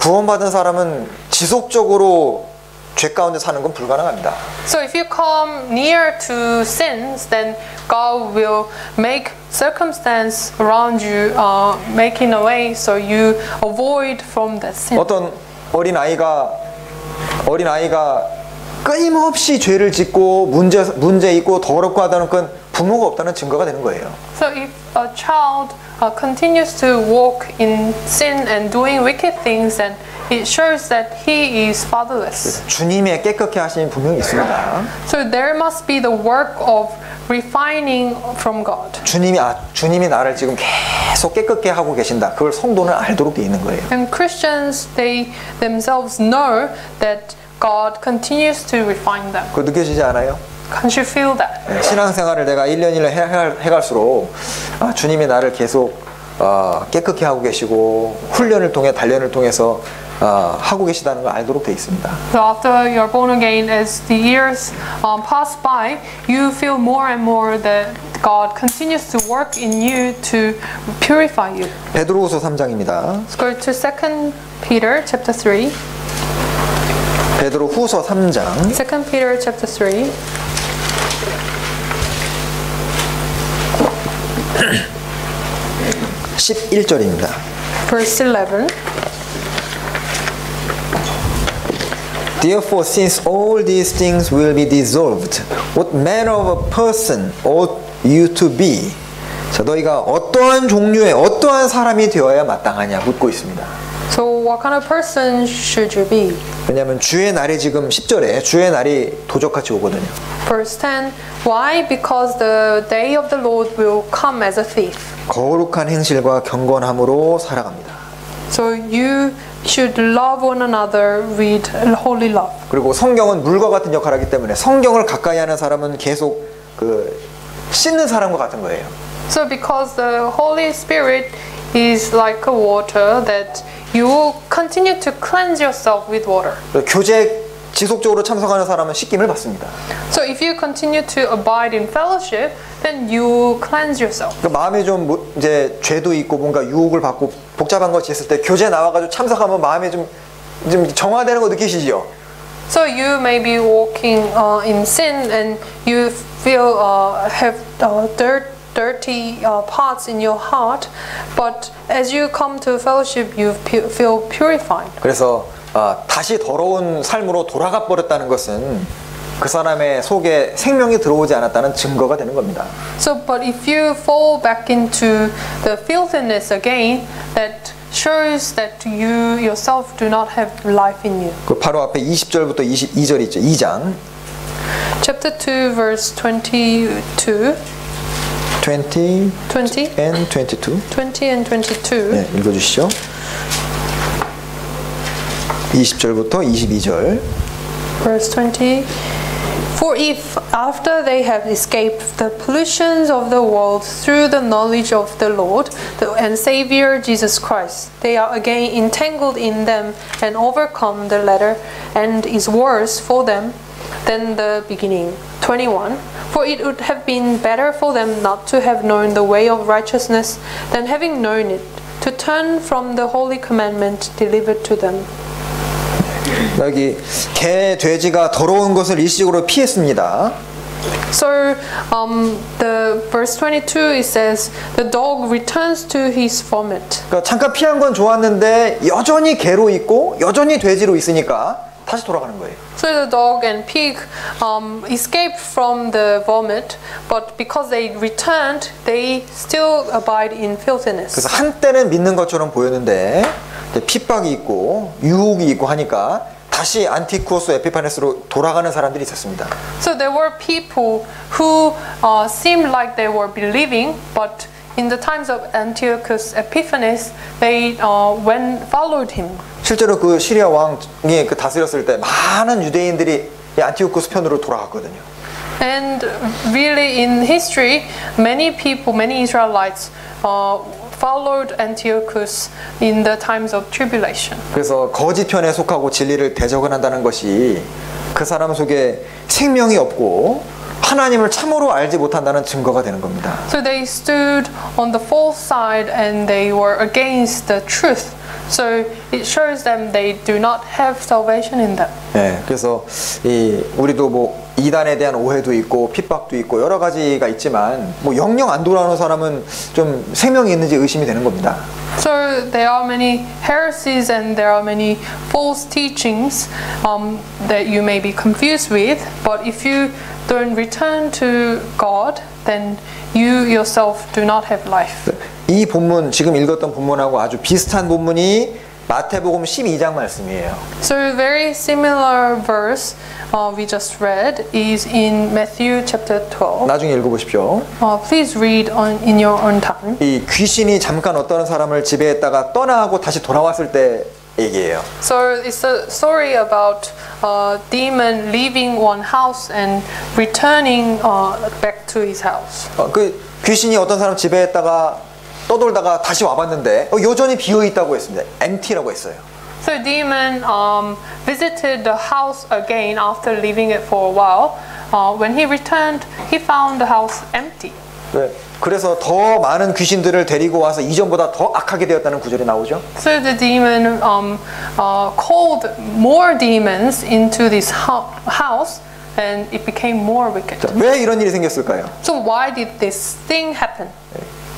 구원받은 사람은 지속적으로 죄 가운데 사는 건 불가능합니다. So if you come near to sins, then God will make circumstance around you, making a way so you avoid from that sin. 어떤 어린 아이가 끊임없이 죄를 짓고 문제 있고 더럽고 하다는 건 부모가 없다는 증거가 되는 거예요. So if a child continues to walk in sin and doing wicked things, then it shows that he is fatherless. 주님의 깨끗게 하심이 분명히 있습니다. So there must be the work of refining from God. 주님이 나를 지금 계속 깨끗게 하고 계신다. 그걸 성도는 알도록 돼 있는 거예요. And Christians, they themselves know that God continues to refine them. 그거 느껴지지 않아요? Can't you feel that? 신앙생활을 내가 1년 1년 해갈수록 주님이 나를 계속 깨끗게 하고 계시고 훈련을 통해 단련을 통해서 하고 계시다는 걸 알도록 되어 있습니다. So after you're born again, as the years pass by, you feel more and more that God continues to work in you to purify you. 베드로후서 3장입니다. Let's go to 2 Peter chapter 3. 베드로후서 3장 2 Peter chapter 3. 11절입니다. Verse 11. Therefore, since all these things will be dissolved, what manner of a person ought you to be? 자, 너희가 어떠한 종류의 어떠한 사람이 되어야 마땅하냐 묻고 있습니다. So what kind of person should you be? 왜냐하면 주의 날이 지금 10절에 주의 날이 도적같이 오거든요. Verse 10. Why? Because the day of the Lord will come as a thief. 거룩한 행실과 경건함으로 살아갑니다. So you should love one another with holy love. 그리고 성경은 물과 같은 역할을 하기 때문에 성경을 가까이 하는 사람은 계속 씻는 사람과 같은 거예요. So because the Holy Spirit is like a water that you will continue to cleanse yourself with water. 교제에 지속적으로 참석하는 사람은 씻김을 받습니다. So if you continue to abide in fellowship, then you cleanse yourself. 그러니까 마음에 좀 이제 죄도 있고 뭔가 유혹을 받고 복잡한 것이 있을 때 교제 나와가지고 참석하면 마음에 좀 정화되는 거 느끼시죠? So you may be walking in sin and you feel have dirty parts in your heart, but as you come to fellowship, you feel purified. 그래서 다시 더러운 삶으로 돌아가 버렸다는 것은 그 사람의 속에 생명이 들어오지 않았다는 증거가 되는 겁니다. So, but if you fall back into the filthiness again, that shows that you yourself do not have life in you. 그 바로 앞에 20절부터 22절 있죠. 2장. Chapter 2, verse 22. 20 20 and 22. 20 and 22. 네, 읽어주시죠. 20절부터 22절. Verse 20. For if, after they have escaped the pollutions of the world through the knowledge of the Lord and Savior Jesus Christ, they are again entangled in them and overcome the latter, and is worse for them than the beginning. 21. For it would have been better for them not to have known the way of righteousness than having known it, to turn from the holy commandment delivered to them. 여기 개, 돼지가 더러운 것을 일시적으로 피했습니다. So the verse 22 it says the dog returns to his vomit. 그러니까 잠깐 피한 건 좋았는데 여전히 개로 있고 여전히 돼지로 있으니까 다시 돌아가는 거예요. So the dog and pig escaped from the vomit, but because they returned, they still abide in filthiness. 그래서 한때는 믿는 것처럼 보였는데 핍박이 있고 유혹이 있고 하니까 다시 안티쿠오스 에피파네스로 돌아가는 사람들이 있었습니다. So there were people who seemed like they were believing, but in the times of Antiochus Epiphanes, they followed him. 실제로 그 시리아 왕이 다스렸을 때 많은 유대인들이 안티오쿠스 편으로 돌아갔거든요. And really, in history, many people, many Israelites, followed Antiochus in the times of tribulation. 그래서 거짓 편에 속하고 진리를 대적한다는 것이 그 사람 속에 생명이 없고 하나님을 참으로 알지 못한다는 증거가 되는 겁니다. So they stood on the false side and they were against the truth. So it shows them they do not have salvation in them. 네, 그래서 우리도 뭐 이단에 대한 오해도 있고 핍박도 있고 여러 가지가 있지만 뭐 영영 안 돌아오는 사람은 좀 생명이 있는지 의심이 되는 겁니다. So there are many heresies and there are many false teachings that you may be confused with. But if you don't return to God, then you yourself do not have life. 이 본문 지금 읽었던 본문하고 아주 비슷한 본문이 마태복음 12장 말씀이에요. So a very similar verse we just read is in Matthew chapter 12. 나중에 읽어보십시오. Please read in your own time. 이 귀신이 잠깐 어떤 사람을 지배했다가 떠나고 다시 돌아왔을 때 얘기예요. So it's a story about a demon leaving one house and returning back to his house. 그 귀신이 어떤 사람 지배했다가 떠돌다가 다시 와봤는데 여전히 비어 있다고 했습니다. empty라고 했어요. So the demon visited the house again after leaving it for a while. When he returned, he found the house empty. 네. 그래서 더 많은 귀신들을 데리고 와서 이전보다 더 악하게 되었다는 구절이 나오죠. So the demon called more demons into this house, and it became more wicked. 자, 왜 이런 일이 생겼을까요? So why did this thing happen?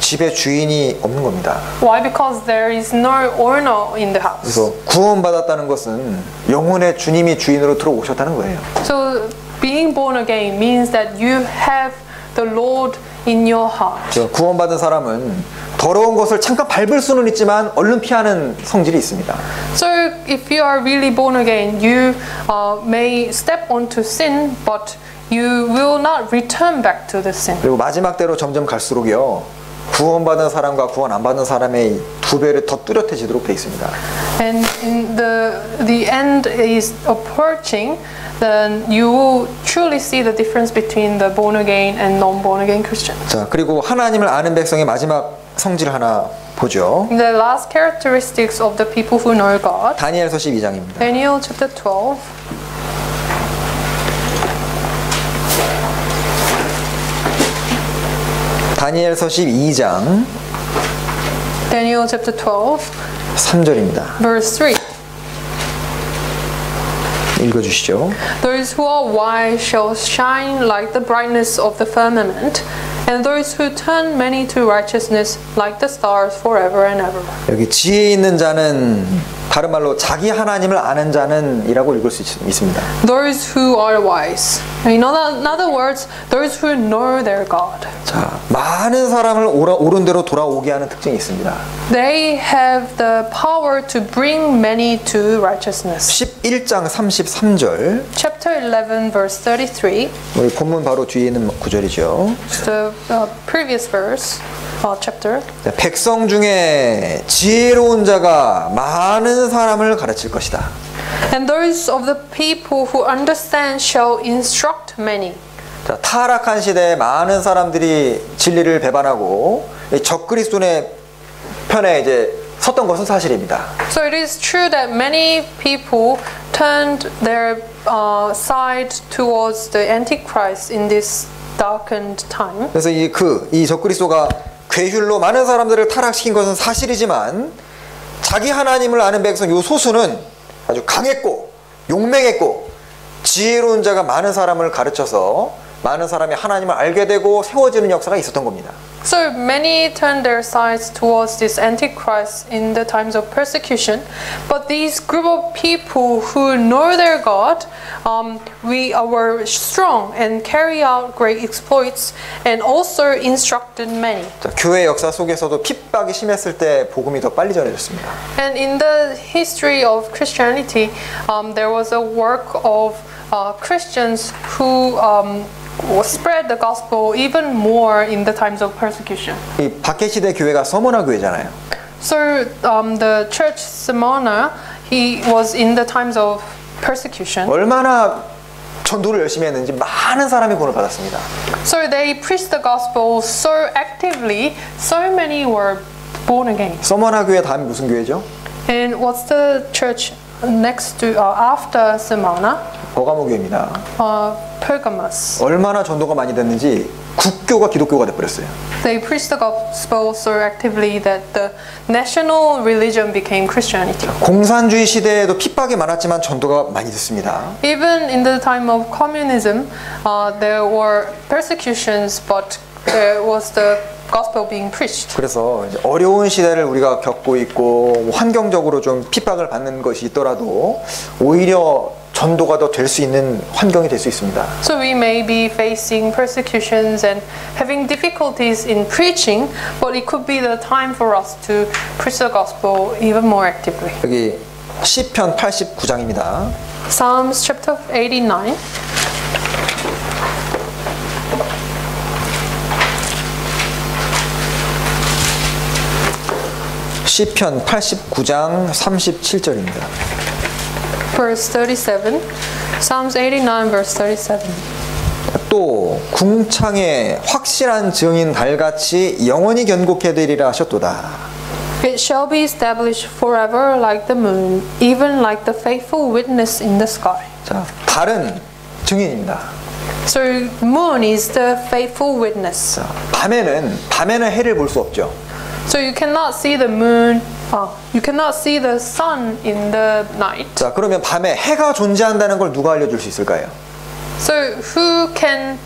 집에 주인이 없는 겁니다. Why? Because there is no owner in the house. 그래서 구원받았다는 것은 영혼의 주님이 주인으로 들어오셨다는 거예요. So being born again means that you have the Lord in your heart. 구원받은 사람은 더러운 것을 잠깐 밟을 수는 있지만 얼른 피하는 성질이 있습니다. So if you are really born again, you may step onto sin, but you will not return back to the sin. 그리고 마지막 때로 점점 갈수록요, 구원받은 사람과 구원 안 받은 사람의 두 배를 더 뚜렷해지도록 돼 있습니다. And in the end is approaching, then you will truly see the difference between the born again and non-born again Christians. 자, 그리고 하나님을 아는 백성의 마지막 성질 하나 보죠. The last characteristics of the people who know God. 다니엘서 12장입니다. Daniel chapter 12. 다니엘서 12장 Daniel chapter 12, 3절입니다. verse 3. 읽어주시죠. Those who are wise shall shine like the brightness of the firmament, and those who turn many to righteousness like the stars forever and ever. 여기 지혜 있는 자는 다른 말로 자기 하나님을 아는 자는 이라고 읽을 수 있습니다. Those who are wise. In other words, those who know their God. 자, 많은 사람을 옳은 대로 돌아오게 하는 특징이 있습니다. They have the power to bring many to righteousness. 11장 33절. Chapter 11, verse 33. 우리 본문 바로 뒤에 있는 구절이죠. The previous verse, chapter. 백성 중에 지혜로운 자가 많은 사람을 가르칠 것이다. And those of the people who understand shall instruct many. 자, 타락한 시대에 많은 사람들이 진리를 배반하고 적그리스도의 편에 이제 섰던 것은 사실입니다. So it is true that many people turned their side towards the Antichrist in this darkened time. 그래서 이 적그리스도가 괴휼로 많은 사람들을 타락시킨 것은 사실이지만 자기 하나님을 아는 백성 요 소수는 아주 강했고 용맹했고 지혜로운 자가 많은 사람을 가르쳐서 많은 사람이 하나님을 알게 되고 세워지는 역사가 있었던 겁니다. So many turned their sides towards this Antichrist in the times of persecution, but these group of people who know their God, were strong and carry out great exploits, and also instructed many. 자, 교회 역사 속에서도 핍박이 심했을 때 복음이 더 빨리 전해졌습니다. And in the history of Christianity, there was a work of Christians who spread the gospel even more in the times of persecution. 이 박해 시대 교회가 서머나 교회잖아요. So the church Smyrna, he was in the times of persecution. 얼마나 전도를 열심히 했는지 많은 사람이 구원을 받았습니다. So they preached the gospel so actively, so many were born again. 서머나 교회 다음이 무슨 교회죠? And what's the church next to after Smyrna? 버가모 교회입니다. Pergamos. 얼마나 전도가 많이 됐는지 국교가 기독교가 돼버렸어요. They preached the gospel so actively that the national religion became Christianity. 공산주의 시대에도 핍박이 많았지만 전도가 많이 됐습니다. Even in the time of communism, there were persecutions, but there was the gospel being preached. 그래서 이제 어려운 시대를 우리가 겪고 있고 환경적으로 좀 핍박을 받는 것이 있더라도 오히려 전도가 더 될 수 있는 환경이 될 수 있습니다. So we may be facing persecutions and having difficulties in preaching, but it could be the time for us to preach the gospel even more actively. 여기 시편 89장입니다. Psalms chapter 89. 시편 89장 37절입니다. Verse 37. Psalms 89 verse 37. 또 궁창에 확실한 증인 달같이 영원히 견고케 되리라 하셨도다. It shall be established forever like the moon, even like the faithful witness in the sky. 자, 달은 증인입니다. So moon is the faithful witness. 자, 밤에는 해를 볼 수 없죠. So you cannot see the moon. You cannot see the sun in the night. 자, 그러면 밤에 해가 존재한다는 걸 누가 알려줄 수 있을까요? So who can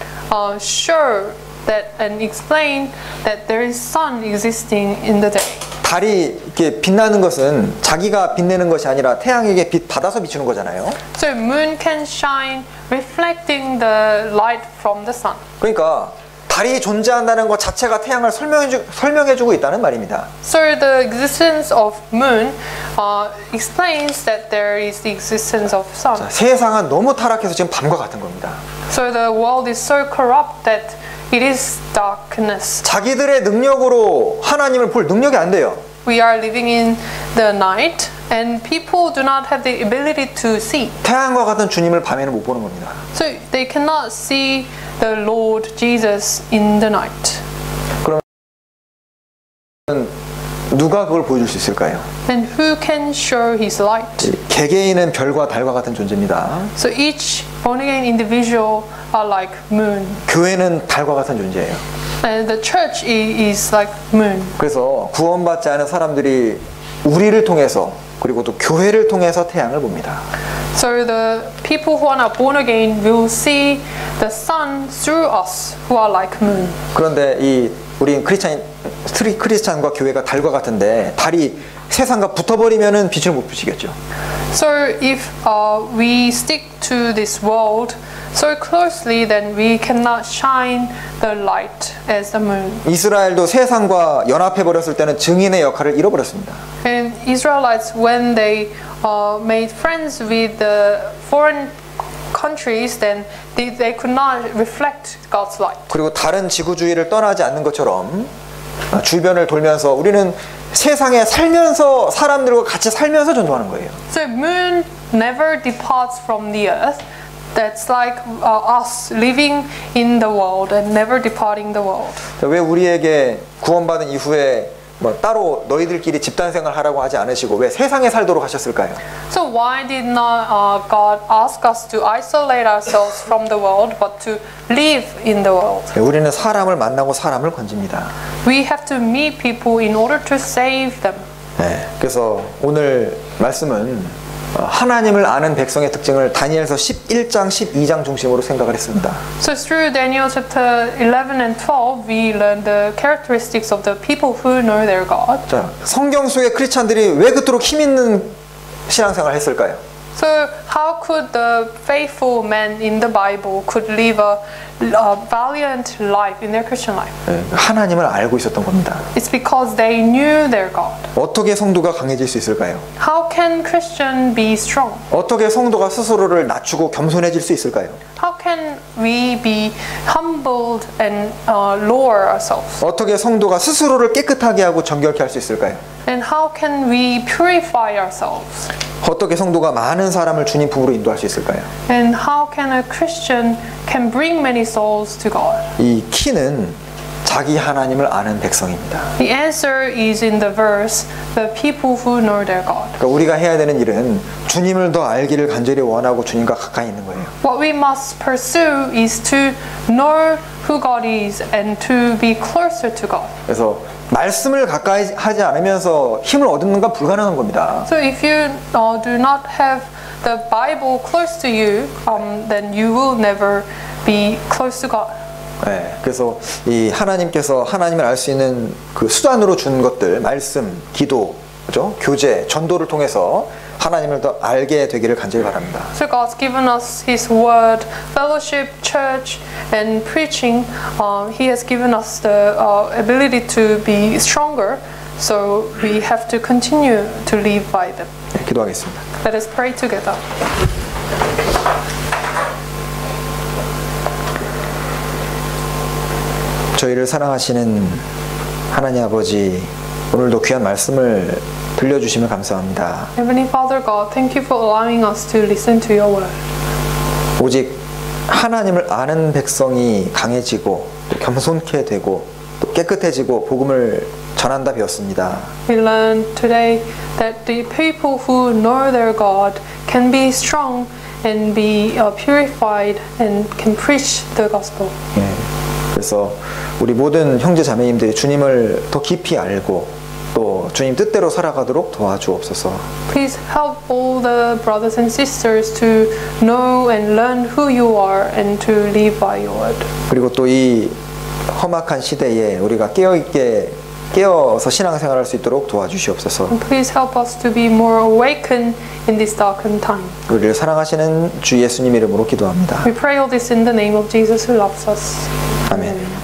show that and explain that there is sun existing in the day? 달이 이렇게 빛나는 것은 자기가 빛내는 것이 아니라 태양에게 빛 받아서 비추는 거잖아요. So moon can shine reflecting the light from the sun. 그러니까 달이 존재한다는 것 자체가 태양을 설명해주고 있다는 말입니다. So the existence of moon explains that there is the existence of sun. 자, 세상은 너무 타락해서 지금 밤과 같은 겁니다. So the world is so corrupt that it is darkness. 자기들의 능력으로 하나님을 볼 능력이 안 돼요. We are living in the night and people do not have the ability to see. 태양과 같은 주님을 밤에는 못 보는 겁니다. So they cannot see the Lord Jesus in the night. 그러면 누가 그걸 보여줄 수 있을까요? And who can show his light? 개개인은 별과 달과 같은 존재입니다. So each born again individual are like moon. 교회는 달과 같은 존재예요. And the church is like moon. 그래서 구원받지 않은 사람들이 우리를 통해서 그리고 또 교회를 통해서 태양을 봅니다. So the people who are not born again will see the sun through us who are like moon. 그런데 우리 크리스찬과 교회가 달과 같은데 달이 세상과 붙어버리면은 빛을 못 비치겠죠. So if we stick to this world so closely, then we cannot shine the light as the moon. 이스라엘도 세상과 연합해 버렸을 때는 증인의 역할을 잃어버렸습니다. And Israelites, when they made friends with the foreign countries, then they could not reflect God's light. 그리고 다른 지구주의를 떠나지 않는 것처럼 주변을 돌면서 우리는 세상에 살면서 사람들과 같이 살면서 전도하는 거예요. So moon never departs from the earth. That's like us living in the world and never departing the world. 왜 우리에게 구원받은 이후에 뭐 따로 너희들끼리 집단 생활하라고 하지 않으시고 왜 세상에 살도록 하셨을까요? So why did not God ask us to isolate ourselves from the world, but to live in the world? 우리는 사람을 만나고 사람을 건집니다. We have to meet people in order to save them. 네, 그래서 오늘 말씀은 하나님을 아는 백성의 특징을 다니엘서 11장, 12장 중심으로 생각을 했습니다. So through Daniel chapter 11 and 12, we learn the characteristics of the people who know their God. 자, 성경 속의 크리스찬들이 왜 그토록 힘 있는 신앙생활을 했을까요? So how could the faithful men in the Bible could live a valiant life in their Christian life? 네, 하나님을 알고 있었던 겁니다. It's because they knew their God. 어떻게 성도가 강해질 수 있을까요? How can Christian be strong? 어떻게 성도가 스스로를 낮추고 겸손해질 수 있을까요? How can we be humbled and lower ourselves? 어떻게 성도가 스스로를 깨끗하게 하고 정결케 할 수 있을까요? And how can we purify ourselves? 어떻게 성도가 많은 사람을 주님 품으로 인도할 수 있을까요? And how can a Christian can bring many souls to God? 이 키는 자기 하나님을 아는 백성입니다. The answer is in the verse, the people who know their God. 그러니까 우리가 해야 되는 일은 주님을 더 알기를 간절히 원하고 주님과 가까이 있는 거예요. What we must pursue is to know who God is and to be closer to God. 그래서 말씀을 가까이 하지 않으면서 힘을 얻는 건 불가능한 겁니다. So if you do not have the Bible close to you, then you will never be close to God. 네, 그래서 이 하나님께서 하나님을 알 수 있는 그 수단으로 준 것들, 말씀, 기도, 그죠? 교제, 전도를 통해서 하나님을 더 알게 되기를 간절히 바랍니다. So God's given us His Word, fellowship, church, and preaching. He has given us the ability to be stronger. So we have to continue to live by them. 네, 기도하겠습니다. Let us pray together. 저희를 사랑하시는 하나님 아버지, 오늘도 귀한 말씀을 들려주시면 감사합니다. Heavenly Father God, thank you for allowing us to listen to your word. 오직 하나님을 아는 백성이 강해지고 또 겸손케 되고 또 깨끗해지고 복음을 전한다 배웠습니다. We learned today that the people who know their God can be strong and be purified and can preach the gospel. 예, 그래서 우리 모든 형제 자매님들이 주님을 더 깊이 알고 또 주님 뜻대로 살아가도록 도와주옵소서. Please help all the brothers and sisters to know and learn who you are and to live by your word. 그리고 또 이 험악한 시대에 우리가 깨어서 신앙생활할 수 있도록 도와주시옵소서. And please help us to be more awakened in this darkened time. 우리를 사랑하시는 주 예수님 이름으로 기도합니다. We pray all this in the name of Jesus who loves us. 아멘.